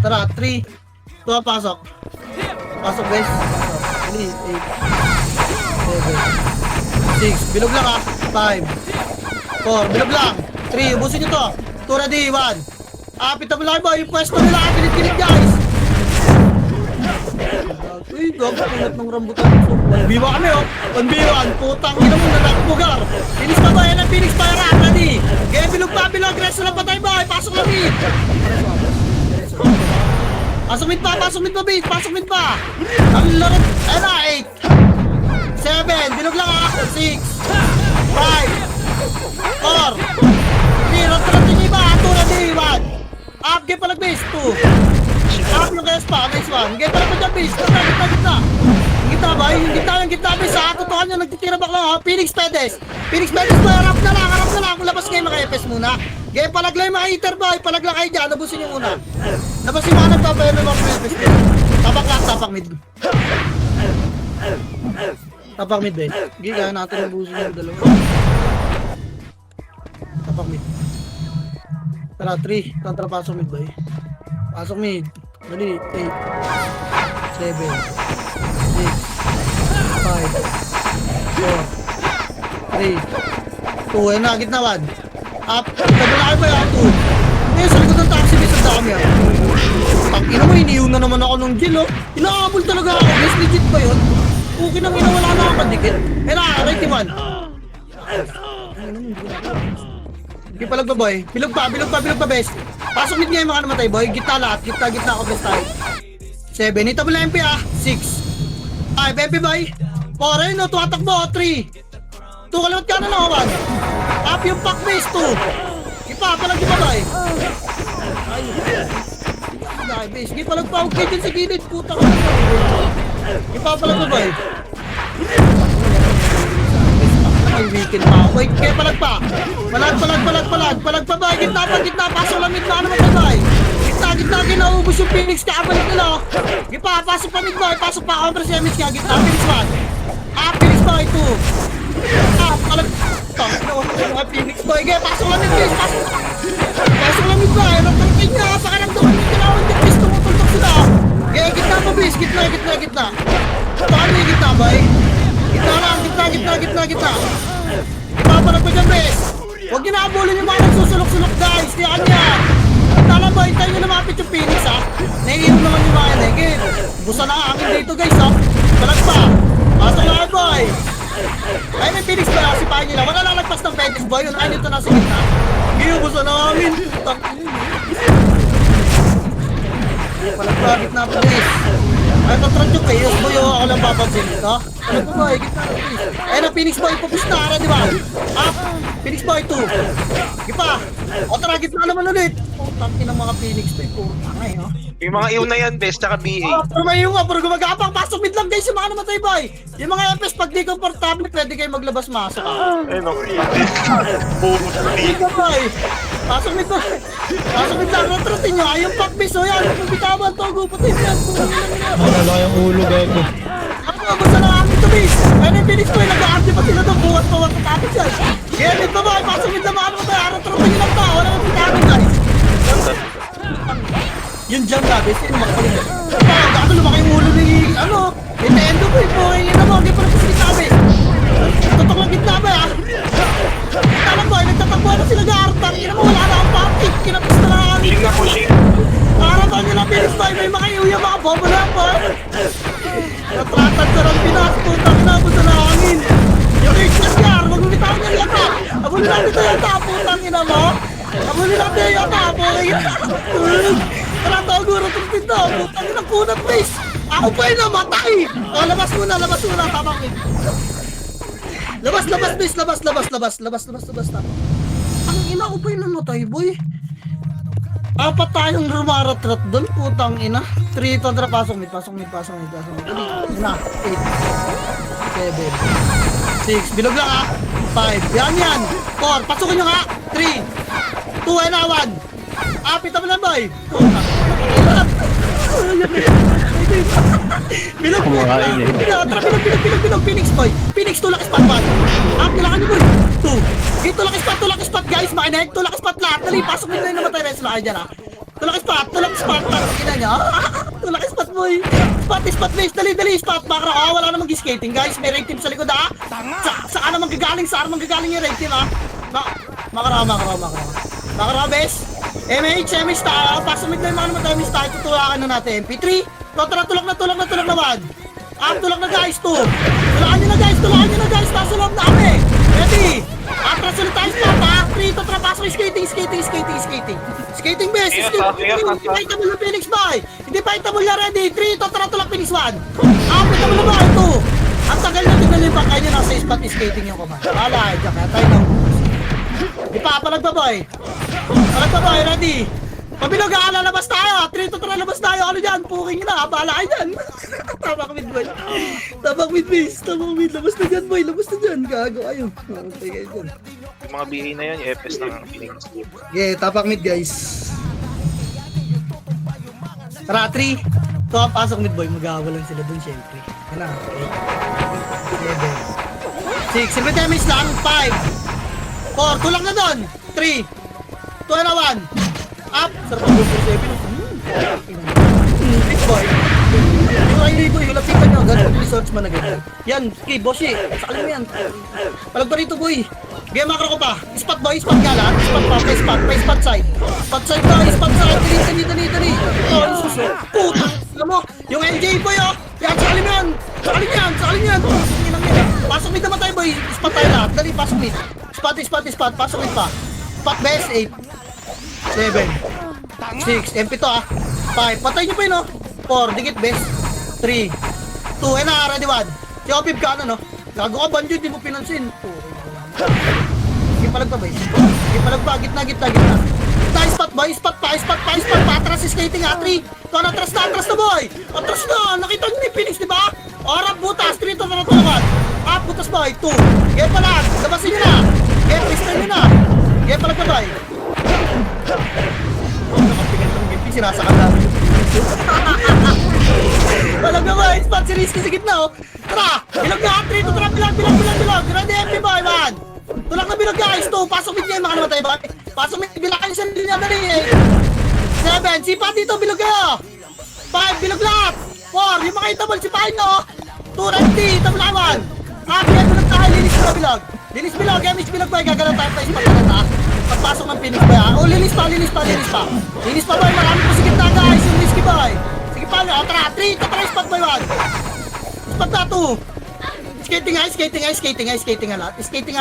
Tara, 3. Tuwa, pasok. Pasok guys. Dali, 8. 7. 6. Bilog lang ah. 5. 4. Bilog lang. 3. Ubusin nyo to. 2 ready. 1. Pita mo lang boy. Yung pwesto nila. Pilit-pilit guys. Uy, gagawin ng rambutan. 1v1 kami oh. 1v1. Putang ina mo na nakapugar. Phoenix pa ba? Yan ang Phoenix pa. Ready. Kaya bilog pa. Resto lang pa tayo ba? Pasok lang mid. Pasok mid pa. Pasok mid pa. Ang larot. Ayun na. 8. 7. Bilog lang ah. 6. 5. 4. 3. Ratratin nyo ba? 2 ready. 1. Up. Game pa nag-base. 2. Up yung guys pa, next one. Gaya pala pa dyan, base. Gitna. Gitna ba? Yung gitna, base. Sa katotohan nyo, nagtitira back lang. Phoenix Pedes ba? Harap na lang. Labas kayo mga FS muna. Gaya palagla yung mga eater ba? Palagla kayo dyan. Nabusin yung una. Labas yung mga nagpapayan ng mga FS. Tapak mid. Tapak mid, base. Gaya natin nabusin yung dalawa. Tapak mid. Tara, 3. Kontrapasok mid, boy. Pasok mid. Dali, 8. 7. 6. 5. 4. 3. 2. Ayun na, gitna 1. Up. Tabula kayo ba yung 2? Ngayon, sa likod ng taxi, base ang dami ah. Ina mo, iniiw na naman ako ng gil oh. Inaabol talaga ako. Yes, legit ba yun? Okay nang inawala na ako kadikit. Ayun na, right 1. Hindi palag ba boy? Bilog pa best. Pasok mid nga yung mga namatay boy. Gitna lahat. Gitna ako best tayo. 7. Ito mo lang MP ah. 6. 5, MP boy. 4, ayun o, tumatakbo. 3. 2, kalimat ka na lang, 1. Up yung pack base, 2. Ipapalag yung babay. Ayun. Ay, base. Ipapalag pa, huwag kayo dyan sa gilid. Puta ka na. Ipapalag babay. Ay, weekend pa. Wait, kaya palag pa. Palag pa ba? Gitna, pasok lang midba naman pa ba? Gitna, ginaubos yung Phoenix, kaabalik nila. Gipa, pasok pa midba, pasok pa ako sa MH ka, gitna, Phoenix 1. Phoenix boy 2. Palag. Phoenix boy, kaya pasok lang midba, pasok lang midba, ano tangkin niya, pakaramdaman yung kailangan yung bis, tumutultok sila. Kaya gitna pa bis, gitna. Paano yung gitna boy? Gitna. Ipapalag ko dyan, bes. Huwag niyo naabulin yung mga nagsusulok-sulok, guys. Tiyaan yan. Tala ba, hintayin nyo lumapit yung Phoenix, ha? Naiinom naman yung mga yan, busa na akin dito, guys, ha? Palag pa. Pasok na, boy. Ay, may Phoenix ba? Sipahin nyo lang. Wala lalagpas ng Phoenix, boy. Yun, ay, nito na sa gitna. Busa na amin. Palag pa, gitna pa, guys. Ay, patrat yung chaos, boy. Ako lang papansin ito. Ano po, boy? Gitna na, guys. Ay, na Phoenix boy, pupush na, di ba? Up. Phoenix boy 2. Gipa. O, tara, gitna naman ulit. Oh, tangin ng mga Phoenix boy. Puta nga, oh. Yung mga iyon na yan, bes, tsaka BA. Pero may yung nga, pero gumagapang. Pasok mid lang, guys, yung mga namatay, boy. Yung mga FS, pag di komportable, pwede kayo maglabas-masok. Ayun o. Bumot na Dito, boy. Pasok mid, boy. Pasok mid lang. Retrotin nyo. Ay, yung pack-base, o yan. Yung bitawan, togo, patay yan. Wala yung ulo, gago. Ako, basta na amin to, base. Ano yung Phoenix boy, nag-aarti pa sila doon. Buwat katapos yan. Kaya dito, boy. Pasok mid lang, mga namatay. Retrotin nyo lang pa. Wala nang bitawan, guys. Yung jump natin, sino makapalig ka? Gato lumaki yung ulo ni, ano, Nintendo ko yung buhay yun naman, hindi pa na kasi sabi. Tutok lang gitna ba, ha? Alam mo, nagtatakbo na sila gaartang, yun naman wala na ang party, kinapis na lang ang Pushing na pushing. Arapan nyo lang, Phoenix boy, may mga iuya, mga bomba na po. Natratag sa ron, pinas, putang na, puta na hangin. Yung HSR, magbibitaw niya yata. Abulin natin ito yata, putang ina mo. Abulin natin yata, putang. Tara, tawaguro itong pinto. Putang ina, kunat, please. Ako pa yun namatay. O, labas muna, tamang yun. Labas, please, labas. Ang ina ko pa yun namatay, boy. Apat tayong rumaratrat doon, putang ina. 3 to, tara, pasok mid. Ina, 8, 7, 6, bilog lang ha. 5, yan. 4, pasukin nyo ha. 3, 2, and 1. Apit naman lang, boy. Bilog. Kumain eh. Bilog. Phoenix, boy. Phoenix, tulak spot 1. Nilakan nyo, boy. 2. Tulak spot, guys. Makinig. Tulak spot lahat. Dali, pasok nyo yung namatay. Reso na kayo dyan, ha. Tulak spot. Ina nyo. Tulak spot, boy. Spot, base. Dali, spot. Makro. Wala namang skating, guys. May raid team sa likod, ha. Saan naman gagaling? Saan naman gagaling yung raid team, ha. Makro, base. MH tayo. Pasok mid na yung mga naman tayo, miss tayo. Tutulakan na natin. MP3. Tara, tulak na 1. Tulak na, guys. 2. Tulakan nyo na, guys. Nasa loob na kami. Ready? Atras ulit tayo spot, ha. 3 to, tara, pasok yung skating, base. Hindi pa itable na Phoenix, boy. Hindi pa itable na, ready. 3 to, tara, tulak Phoenix 1. Itable na, boy. 2. Ang tagal na tignan yung pangkay nyo nasa spot ni skating yung command. Wala, dyan kaya tayo na. Ipapalag pa, boy. Ready? Pabilog, lalabas tayo. 3 to 3, labas tayo. Ano dyan? Puking na. Bahala ka dyan. Tabak mid, boy. Base. Labas na dyan, boy. Gago. Ayun. Okay, kayo dyan. Yung mga BA na yan, yung FS ng Phoenix. Yeah, tapak mid, guys. Tara, 3. Ito ang pasok mid, boy. Magawalan sila dun, syempre. Yan na. 8, 7, 6. Silver damage lang. 5, 4. Tulak na dun. 3, 2, and 1. Up! Sarap ang 7. Big boy. Yung lapitan nyo. Ganun yung resorts man na ganyan. Yan, okay, bossy. Sakali mo yan. Palag pa rito, boy. Game macro ko pa. Spot boy, spot gala. Spot pa, play spot side. Spot side pa, spot side. Dali. Oh, yung suso. Puta. Alam mo, yung LJ boy, oh. Yan, sakali mo yan. Sakali mo yan. Pasok mid naman tayo, boy. Spot tayo lahat. Dali, pasok mid. Spot. Pasok mid pa. Spot best, 8. 7, 6, MP to, 5, patay nyo pa yun, 4, dikit best. 3, 2, and ready 1. Si Opib ka no? Gago ka, Banjo, di mo pinansin. Sige palag pa, boy. Sige palag pa, gitna. Gitna, spot, boy. Spot pa. Patras si skating, 3. Ito, atras na, boy. Atras na. Nakita niyo ni Phoenix, di ba? Orap, butas. 3 to na tulungan. Butas, boy. 2. Game palag. Labasin nyo na. Game, pistol nyo na. Game palag pa, boy. Sinasakal namin. Palag na, boy. Spot si Rizky sa gitna, oh. Tara. Bilag na, 3 to bilag. Ready, MP, boy, man. Tulak na bilag, guys. 2. Pasok mid niya, mga namatay, boy. Pasok mid. Bilag kayo sa linya, dali, 7. Sipa dito, bilag kayo. 5. Bilag lahat. 4. Yung mga itabal, sipahin nyo. 2. Ready. Tablawan. Bilag tayo. Linis bilag. Emish bilag, boy. Gagalaw tayo pa. Spot na ta. Pagpasok ng Phoenix, boy. Linis pa. Linis pa, boy. Marami po sa gitna, guys. Yung Rizky, boy. Sige pa, tara. 3. Tara, spot, boy, 1. Spot na, 2. Skating nga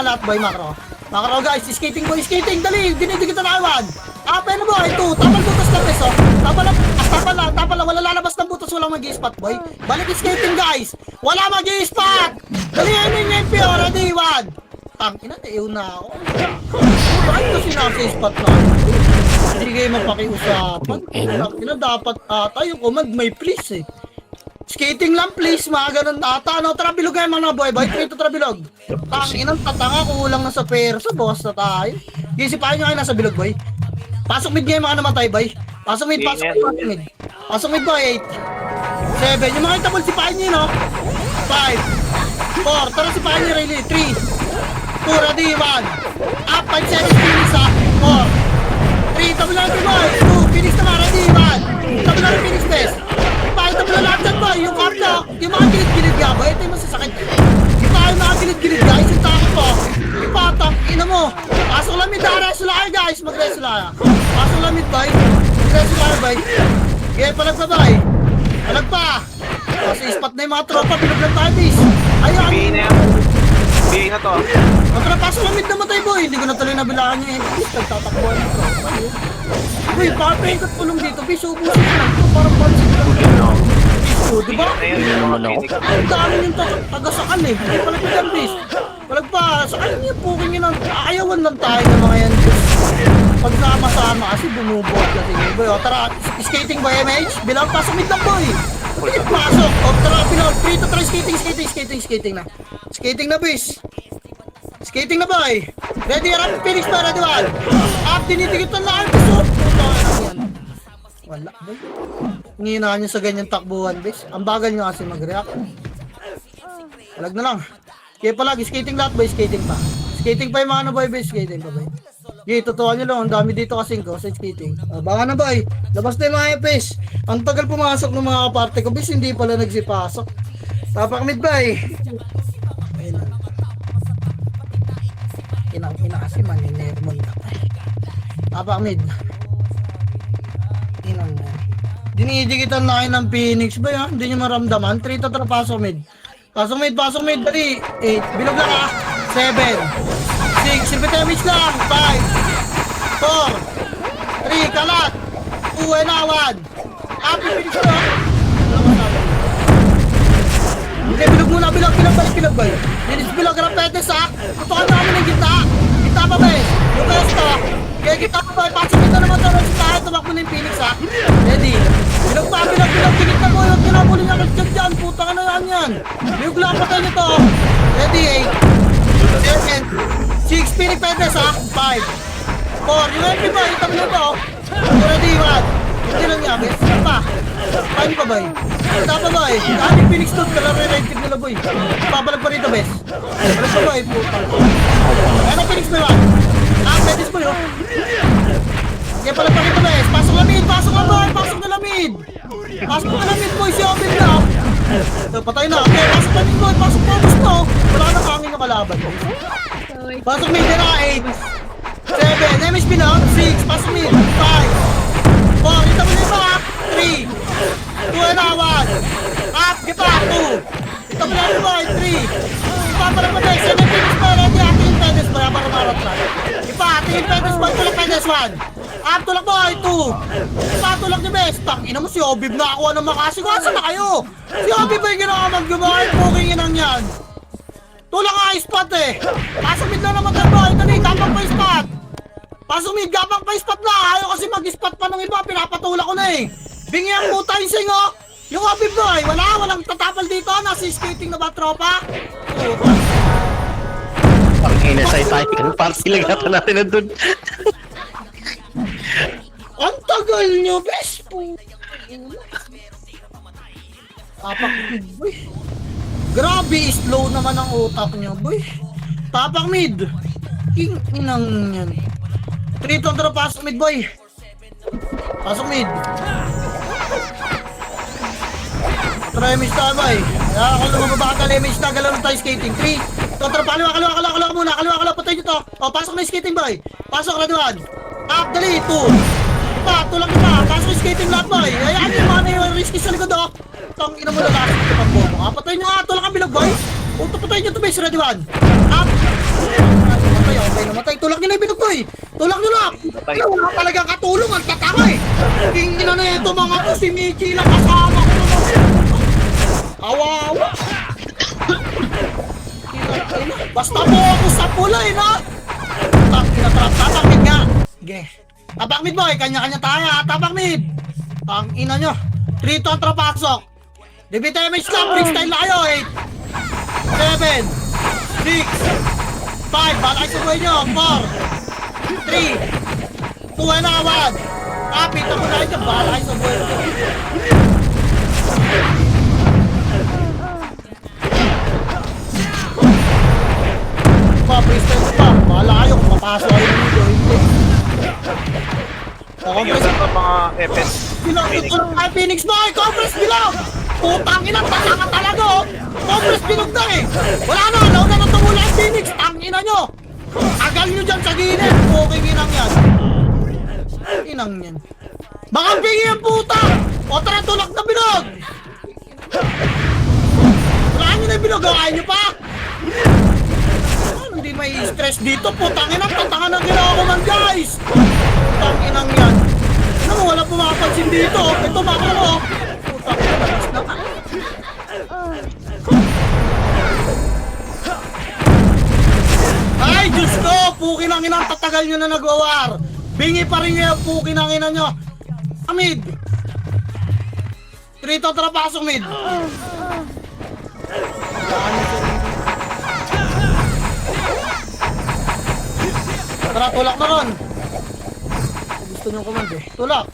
lahat, boy, Macro. Macro, guys, skating, dali, dinidigitan na kawan. Pwede, boy, 2, tapal butas na peso. Tapal lang, wala lalabas ng butas, walang mag-i-spot, boy. Balik skating, guys, wala mag-i-spot. Dali, NP, ready, 1. Tangina, naiw na ako. Bakit kasi nasa-spot na? Hindi kayo mapakiusapan. Tangina, dapat tayo command may please, Skating lang please, mga ganun ata. No, tara bilog kayo mga boy. 3 to tara bilog. Tangin ang tatanga, kulang na sa perso. Boss na tayo. Gisipahin nyo kayo nasa bilog, boy. Pasok mid ngayon mga namatay, boy. Pasok mid. Pasok mid, boy. 8. 7. Yung mga itabol, sipahin nyo, no? 5. 4. Tara, sipahin nyo, Rayleigh. 3. 2, ready, 1. Up, 5 seconds, Phoenix, 4. 3, tabol na natin, boy. 2, Phoenix naman, ready, 1. Tabol na natin, Phoenix test. Tabol na lahat dyan, boy. Yung kapta, yung mga gilid-gilid nga, boy. Ito yung masasakit. Yung mga gilid-gilid, guys. Yung takot po. Yung patang, ina mo. Pasok lang mid, reso lang, guys. Mag-reso lang. Pasok lang mid, boy. Mag-reso lang, boy. Okay, palag pa, boy. Palag pa. Kasi spot na yung mga tropa. Bilog lang tayo, bis. Ayun. BA na yan. BA na to. Pasok lang mid namatay, boy. Hindi ko na tuloy nabilaan yung MP. Nagtatakbuhan ng tropa. Uy, papaikot tulong dito, bis. Ubusin ko lang ito. Parang pansin lang. Diba? Ang dami yung tagasakal eh. Hindi palag pa dyan, bis. Palag pa, saan niyo po kanyo nang ayawan lang tayo ng mga yan, bis. Pag sama-sama kasi bumubot kasi. Boy, tara, skating boy, MH. Bilang pasok mid lang, boy. Pasok. Tara, bilang 3 to 3 skating na. Skating na, bis. Skating na, boy. Ready, Arap, Phoenix pa, ready, 1. Up, dinidigitan na, bis. Wala, boy. Nginahan nyo sa ganyan takbuhan, bis. Ang bagal nyo kasi mag-react. Walag na lang. Kaya palagi, skating lahat, boy. Skating pa. Skating pa yung mga boy, boy. Skating pa, boy. Okay, totoo nyo lang. Ang dami dito kasing ko sa skating. Baka na, boy. Labas na yung mga EPS. Ang tagal pumasok ng mga kaparte ko, bis. Hindi pala nagsipasok. Tapak mid, boy. Ayun na. Inang-ina kasi maninermon na. Tapak mid. Inang na. Dinidigitan na kayo ng Phoenix ba yan? Hindi nyo maramdaman. 3 to tara, pasok mid. Pasok mid, dali. 8, bilog lang 7, 6, silpit damage lang. 5, 4, 3, kalat. 2, and 1. Happy Phoenix na. Hindi, bilog, bay. Dinis bilog, rapetes ha. Tutukan na kami ng gitna. Gitna pa ba yung pesto. Kaya gitna pa ba, pasok kita naman sa tayo. Tumakbo na yung Phoenix ha. Ready. Bilog, tigit na mo. Huwag kinabuli niya kagad dyan. Puta ka na yan. Bilog lang patay nito. Ready, 8, 7, 6, Phoenix Petes ha. 5, 4, yung MP ba, itang nyo to. Ready, 1. Hindi lang niya, bes. Pa. Paano pa, boy? Wala pa, boy. Dahil yung Phoenix doon, kalare-rented nila, boy. Papalag pa rito, bes. Wala pa, boy. Puta. Ano, Phoenix ba yun? Petes po yun. Kaya palag pa rito, bes. Pasok na lamid, boy. Pasok na lamid, boy. Si Obin na. Patay na. Okay, pasok na lamid, boy. Pasok na, bus no. Wala na kangin na kalaban. Pasok mid na, 8, 7, MSP na, 6, pasok mid, 5, 4, ito mo nito ha, 3, 2 and 1, up, gipa, 2, ito mo nito boy, 3, ipapalag mo tayo, 7 Phoenix pa, ready, ating Pedes boy, para marat na, ipa, ating Pedes boy, tulak Pedes 1, Tulak mo, ay 2. Patulak niyo, bes. Tangina mo si Obib na ako ng makasi ko. Asa na kayo? Si Obib ay ginawa mag-gumay. Puking inang yan. Tulak nga spot eh. Pasok mid na naman tayo boy. Dali, gapang pa spot. Pasok mid, gapang pa spot na. Ayaw kasi mag-spot pa ng iba. Pinapatulak ko na eh. Bingi ang puta yung singo. Yung Obib boy. Walang tatapal dito. Nasa skating na ba tropa? Pangina sa tayo. Party lang natin natin nandun. Ang tagal nyo, best po. Tapak mid, boy. Grabe, slow naman ang utak nyo, boy. Tapak mid. King inang yan. 3 contra pasok mid, boy. Pasok mid. Try miss tayo, boy. Kaya ako nung mababagal, miss na galaw tayo skating. 3 contra, kaliwa muna. Kaliwa, patay nyo to. O, pasok na yung skating, boy. Pasok, Raduan. Up, dali, 2. Tulak na. Pasok yung skating lahat, boy. Ayan yung mga na risky sa likod, oh. Tang ina mo lakas ito pang bobo. Patay nyo nga, tulak ang bilog, boy. Patay nyo to, base, ready one. Up. Namatay. Tulak nyo na yung bilog, boy. Tulak nyo na. Wala talagang katulong, ang tatama eh. King ina na ito, mga to, si Michi lang kasama ko naman. Awawa. Basta mo ako sa pulay, na. Tapak mid nga. Sige. Tapak mid, boy. Kanya-kanya tayo, ha. Tapak mid. Tang ina nyo. 3 contra pasok. Debit damage lang. Freestyle na kayo. 8 7 6 5. Bala kayo sa buhay nyo. 4 3 2 na 1. Kapit ako na kayo. Bala kayo sa buhay nyo. Freestyle pa. Bala kayo kung mapasok kayo dito. Hindi. Yung sa mga FS. Bilang tutulog kay Phoenix boy! Compress bilang! Putang ina, tanga talaga oh! Compress binog na eh! Wala na, nauna na tumula ang Phoenix! Tangina nyo! Agal nyo dyan sa gilid! Puking inang yan! Inang yan! Baka bingi ang puta! O tara, tulak na binog! Wala nyo na yung binog, ayaw nyo pa! Hindi may stress dito, putang ina, tatanga na ginawa ko man guys! Putang inang yan! Ano, wala pumapansin dito. Ito, makalo. Putang ina, labas na. Ay, Diyos ko! Pukin ang inang tatagal nyo na nag-war. Bingi pa rin ngayon, pukin ang ina nyo. Mid. 3 contra pasok mid. Tara, tulak na ron. Gusto nyo command eh. Tulak!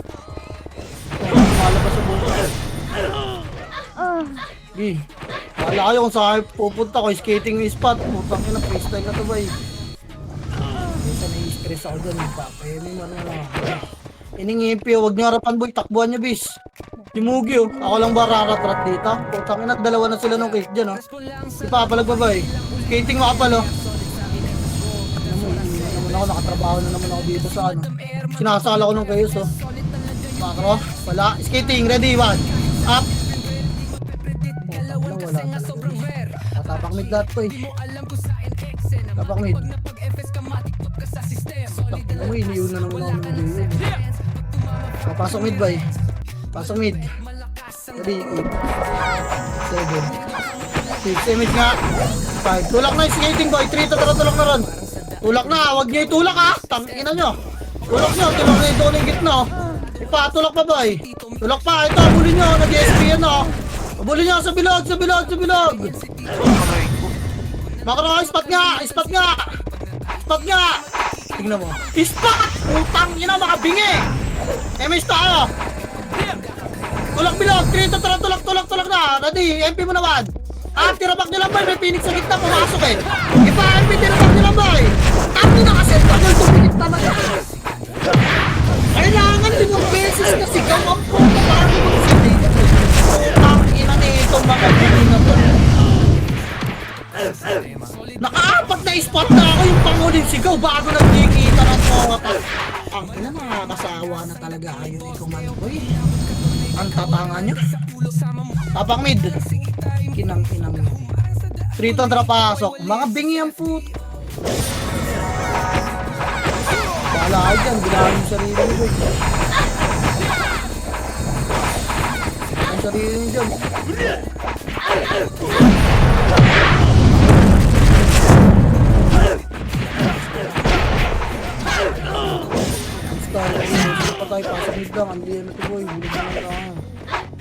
Malabas sa buto. Gi. Wala kayo kung saan pupunta ko. Skating spot. Putang ina, freestyle na to ba eh. Minsan nai-stress ako dyan. Papayami mo na. Iningipi, huwag nyo harapan boy. Takbuhan nyo bis. Si Mugi oh. Ako lang ba rarat-rat dito? Putang ina, dalawa na sila nung case dyan oh. Ipapalag ba ba eh. Skating makapal oh. Ako nakatrabaho na naman ako dito sa ano. Sinasala ko nung kayo so. Makro, wala. Skating, ready, 1. Up. Wala talaga. Tapak mid lahat ko eh. Tapak mid. Takbo mo, iniyon na naman ako ng video. Papasok mid ba eh. Pasok mid. Ready, 8 7 6 image nga. 5. Tulak na yung skating boy. 3 tulak na ron. Tulak na, wag niyo itulak ha. Tangina nyo. Tulak nyo, tulak na ito ng gitna. Ipatulak pa ba eh. Tulak pa, ito, abulin nyo. Nag-ESPN o. Abulin nyo sa bilog. Makro, spot nga. Tingnan mo. Spot! Putang ina, makabingi. MS tayo. Tulak bilog, 3 tulak na. Ready, MP mo naman. Tirapak nyo lang boy, may Phoenix sa gitna, pumasok eh. MP, tirapak nyo lang boy. Tangin na kasi, tagal tumikit talaga. Kailangan 5 beses na sigaw ang puto para mag-sindi. Tangin na nito mga bini na to. Naka-4 na spot na ako yung panguling sigaw bago nagkikita ng tota. Ang ina, nakakasawa na talaga kayo ni Command Boy. Ang tatanga nyo. Tapak mid. Kinang 3 contra pasok. Mga bingi ang puto. Bala Wala ka dyan, bilangan yung sarili mo boy. Ang sarili mo dyan. Basta, pa tayo, pasok mid lang, hindi na ito boy, bilig na lang.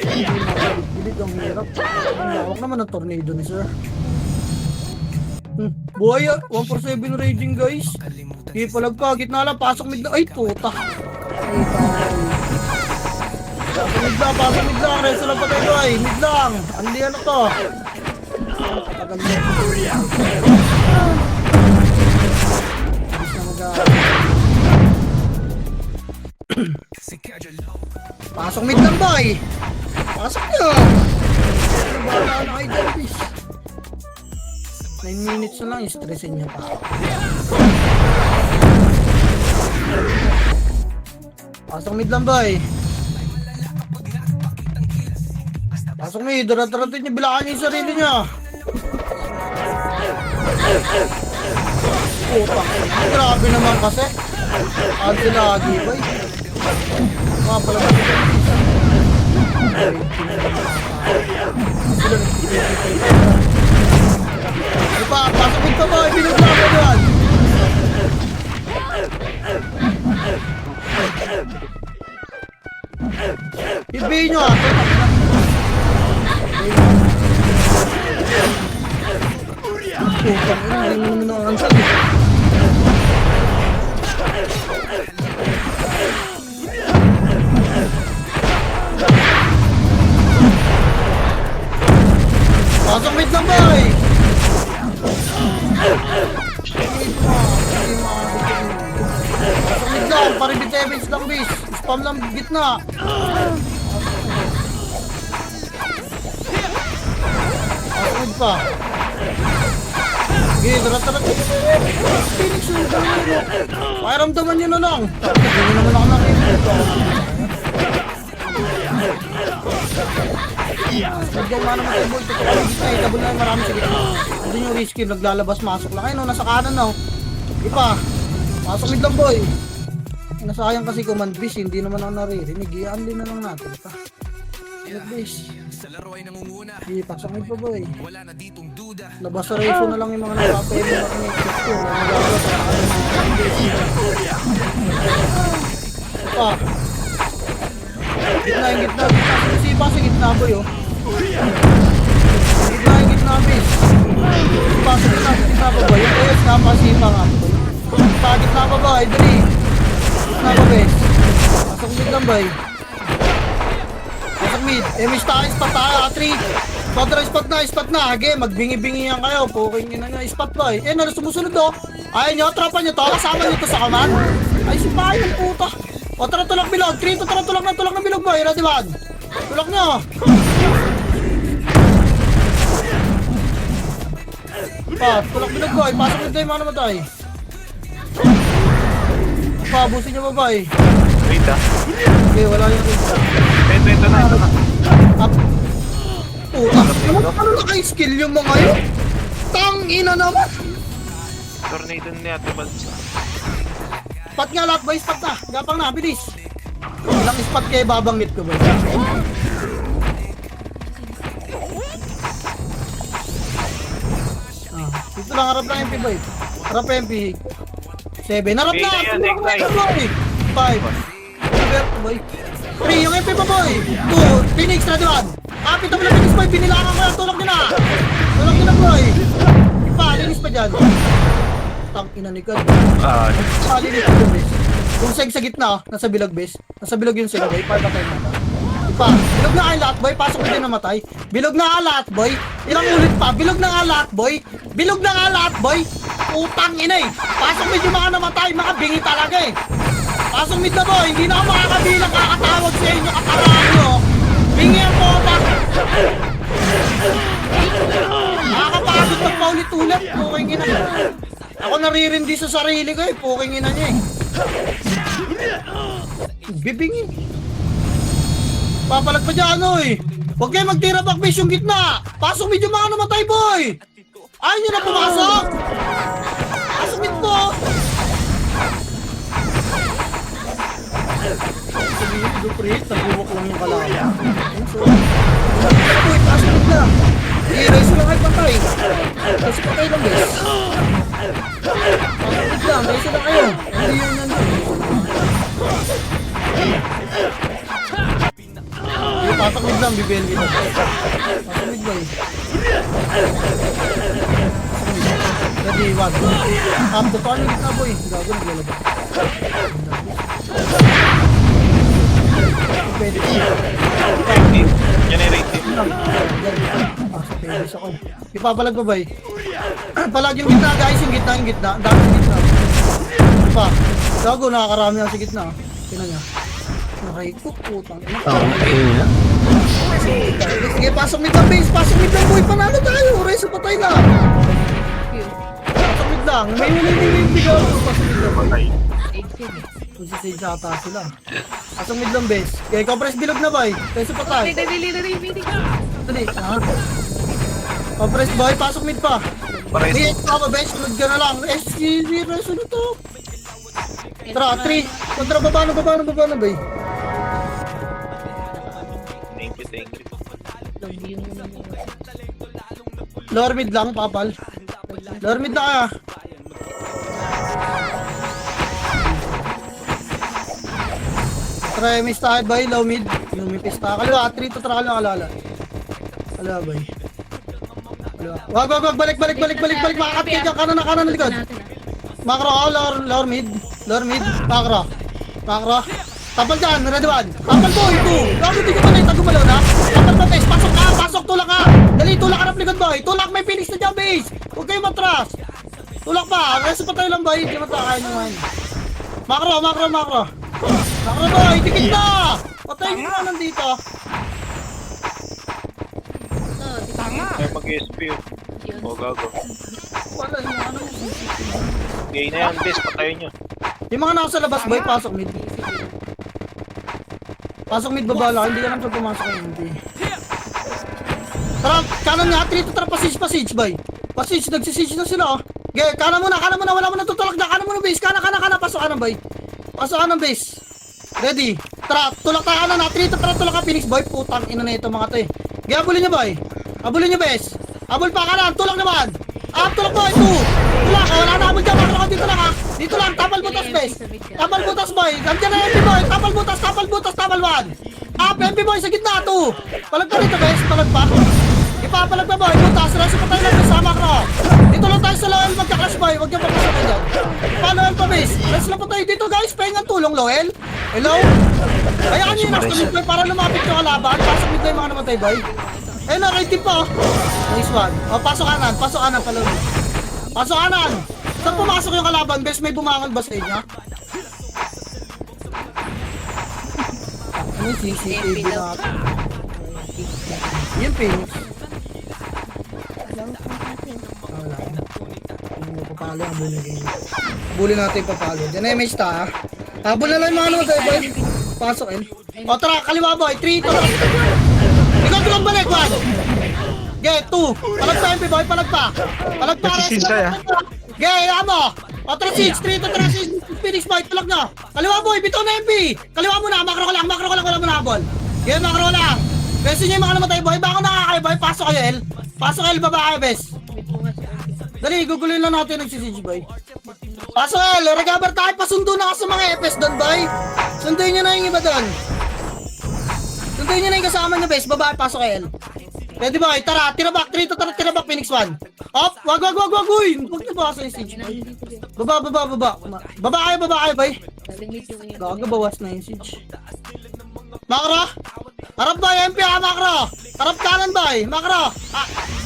Hindi makabilig, ang hirap. Ang lawak naman ang tornado ni sir. Buhay 147 raging guys. Di palag pa, gitna lang, pasok mid lang. Ay puta. Ay tayo. Pasok mid lang, resto lang pa tayo ay. Mid lang, andi ano to. Patagal na. Bis na pasok mid lang boy. Pasok nyo. Ano ba na kayo dyan bis? 9 minutes na lang, stressin niya pa. Pasok mid lang boy. Pasok mid, darat-daratin niya, bilakan niya yung sarili niya. Puta, grabe naman kasi. Ante lagi boy. Mga pala ba ito? Sila ano pa? Pasok mid pa boy, binog lang ko doon. Ibayin nyo ah. Putang ina, hindi mo naman nakakansan eh. Pasok mid lang boy! Pasok mid lang, paribit events lang bis. Spam lang gitna. Pasok mid pa. Okay, darat-darat. Phoenix yung dami. Pakiramdaman nyo na lang. Hindi nyo naman ako nakikita. Nagyang nga naman tayo boy. Totoo yung gitna eh. Double na yung marami sa gitna. Hindi nyo risky. Naglalabas-masok lang. Ayun o, nasa kanan o. Ipa. Pasok mid lang boy. Nasayang kasi command base. Hindi naman ako naririnig. Iyaan din na lang natin. Ipa. Command base. Hindi, pasok mid pa boy. Labas sa reso na lang yung mga nagpapayag na connected ko. Nagagawa sa akin ng command base. Ipa. Gitna yung gitna. Sipa sa gitna boy oh. Gitna yung gitna base. Sipa sa gitna pa boy. Yung ayos nga pa sipa nga boy. Sipa gitna pa boy. Dali. Gitna pa base. Pasok mid lang boy. Pasok mid. Emish tayo. Spot tayo. 3. Spot na. Hage. Magbingi-bingi yan kayo. Puking yun na spot boy. Eh na sumusunod oh. Ayun nyo. Tropa nyo to. Kasama nyo to sa kaman. Ay sipa yung puta. O tara tulak bilog, 3 to tara tulak na bilog boy, ready man? Tulak nyo! Tulak bilog boy, pasok nito yung mga namatay. Abusin nyo ba boy? Wait ah. Okay, wala yung wait. Ito na. Up. Ano naka-skill yung mga yun? Tangina naman! Tornado niya, tumalsa. Spot nga lahat boy, spot na. Gapang na, bilis. Ilang spot kayo babanggit ko boy. Dito lang, harap lang MP boy. Harap MP. 7, harap na! Yan, next line. 5. Roberto boy. 3, yung MP pa boy. 2, Phoenix, ready one. Kapit mo na Phoenix boy, pinilangan ko yan. Tulak nyo na. Tulak nyo na boy. Ipa, linis pa dyan. Tang ina ni God. Linis pa dyan bes. Yung seg sa gitna, nasa bilag bes. Nasa bilag yung seg boy, para patay na. Ipa, bilog na kayo lahat boy, pasok ko din namatay. Bilog na nga lahat boy. Ilang ulit pa, bilog na nga lahat boy. Bilog na nga lahat boy. Utang ina eh. Pasok mid yung mga namatay, mga bingi talaga eh. Pasok mid na boy, hindi na ako makakabilang kakatawag sa inyo, kataraan nyo. Bingi ang pota. Nakakapagod ng paulit-ulit, puking ina. Ako naririndi sa sarili ko eh, puking ina niya eh. Bibingin. Papalag pa dyan eh. Huwag kayo magtira backbase yung gitna. Pasok mid yung mga namatay boy. Ayaw nyo na pumasok. Pasok mid po. Sabihin, duprit, nag-walk lang yung kalaban. Uy, taas na bigla. I-raise lang kayo patay. Kasi patay lang guys. Taas lang, raise lang kayo. Hindi yun nandun. Yung tataklig lang, bibel kita. Tataklig ba eh. Ready, one. Up to paano gitna boy. Gago, naglalaba. Pwede. Generate it. Pasok ako. Ipapalag pa ba eh? Palag yung gitna guys, yung gitna. Ang dami yung gitna. Ano pa? Gago, nakakarami ako sa gitna. Tingnan niya. Nakaikot, putang. Okay. Sige, pasok mid lang base. Pasok mid lang boy. Panalo tayo. Reso patay lang. Pasok mid lang. May huli bigaw. Pasok mid lang boy. Patay. Magsisage sa ata sila. Pasok mid lang base. Kaya compress bilog na boy. Reso patay. Dali. Ha? Compress boy. Pasok mid pa. Pares. May pa ba bench. Sunod ka na lang. SG. Reso na to. Tara, 3. Kontra baba na boy. Thank you. Lower mid lang, papal. Lower mid na kaya. Try may start by low mid. Lumipista. Kaliwa, 3 to try lang alala. Kaliwa bay. Kaliwa. Wag. Balik. Makakat kayo dyan. Kanan na likod. Makro ako, lower mid. Makro. Tapal dyan, ready one. Tapal boy, 2. Gago di ko pa na itagumalaw na. Tapal pa base, pasok, tulak ka. Dali, tulak ka na likod boy. Tulak, may Phoenix na dyan base. Huwag kayo matras. Tulak pa, reso pa tayo lang boy. Hindi matakain naman. Makro. Makro boy, dikit na. Patay mo na nandito. Ay, mag-SP yun. O, gago. Wala yung ano. Gay na yan, bes. Patayin nyo. Yung mga nasa labas boy, pasok mid. Pasok mid babala, hindi ka lang saan pumasok yung hindi. Tara, kanan nga, 3 to tara, passage boy. Passage, nagsisage na sila oh. Okay, kanan muna, wala mo na tutulak na, kanan muna base, kanan, pasok kanan boy. Pasok kanan base. Ready, tara, tulak tayo kanan na, 3 to tara, tulak ka Phoenix boy, putang ina na ito mga to eh. Okay, abulin nyo boy, abulin nyo base. Abul pa kanan, tulak naman. Tulak boy, 2. Tulak, wala na abul dyan, makro dito lang ha. Dito lang, tapal butas base. Tapal butas boy, nandiyan na MP boy, tapal butas, tapal 1. MP boy sa gitna, 2. Palag pa dito base, palag pa. Ipapalag pa boy, butas, reso pa tayo lang base, sama ko. Dito lang tayo sa Loel, magka-clash boy, huwag niyo papasok dyan. Loel pa base, reso lang pa tayo dito guys, pahingan tulong Loel. Hello? Kaya kanyo yung nasa boy, para lumapit yung kalaban, pasok dito yung mga namatay boy. Eh na, right tip po. Nice one. Pasok kanan, palaw. Pasok kanan. Saan pumasok yung kalaban? Bes, may bumangal ba sa inyo? Ano yung CCTV natin? Yung Phoenix. Wala. Yung papalo, abulin kayo. Abulin natin yung papalo. Diyan na yung may star. Habol na lang yung mga ano tayo, boy. Pasok eh. O tara, kaliwa boy. 3, 2. Ikaw tulong balik, 1. Get 2. Palag pa MP boy, palag pa. Nagsisid siya, Get, amo. O tara 6, 3 to tara 6. Phoenix boy, tulag na. Kaliwa boy, bitaw na MP. Kaliwa mo na, makro ko lang, wala mo na habol. Get, makro lang. Besin nyo yung mga namatay boy, baka nakakay boy, pasok kayo El. Pasok kayo, baba kayo, bes. Dali, guguloy lang natin nagsisige boy. Pasok El, recover tayo, pasundo na ka sa mga EPS doon boy. Sunduin nyo na yung iba doon. Sunduin nyo na yung kasama nyo bes, baba, pasok El. Pwede boy, tara, tira back, tira back, Phoenix 1. Op, wag, uy. Huwag na ba sa siege boy. Baba. Baba kayo boy. Gaga, bawas na yung siege. Makro. Harap boy, MP ha, makro. Harap kanan boy, makro.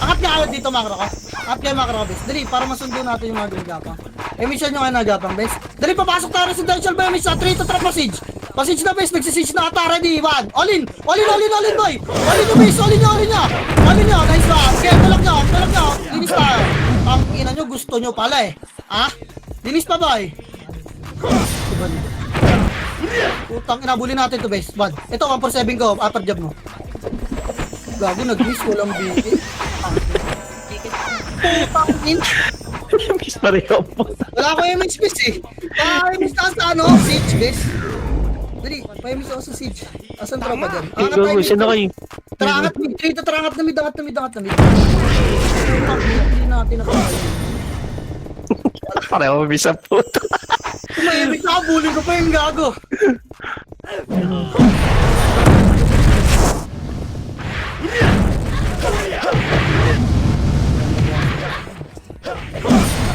Angat nga kayo dito, makro ko. Angat kayo, makro ko bes. Dali, para masundo natin yung mga gumagapang. Emission nyo kayo nagapang bes. Dali, papasok tayo residential boy, may sa 3 to trap passage. Passage na bes, nagsisage na ata, ready, 1. All in boy. All in nyo bes, all in nyo. Nice one. Okay, tulak nyo. Linis tayo. Ang ina nyo, gusto nyo pala eh. Ha? Linis pa boy. Utang, inabuli natin to bes. 1. Ito, 147 ko, upper jab mo. Gago, nag-miss, walang bigit. Putangin. Miss Mario po. Wala ko yung miss eh. Miss na sa ano, siege bes. Dali, May miss ako sa siege. Asan tropa dyan? Hey, gago, saan na kayo? Tarangat mid, dito tarangat na mid, angat na mid. Hindi natin napahay. Pareho mabisa po. Tumahimik na ako, bully ko pa yung gago.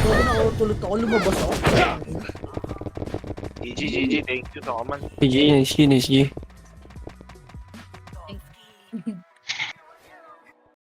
Bago na ako, tulot ako, lumabas ako. GG, thank you, Tokaman. GG, nice, nice,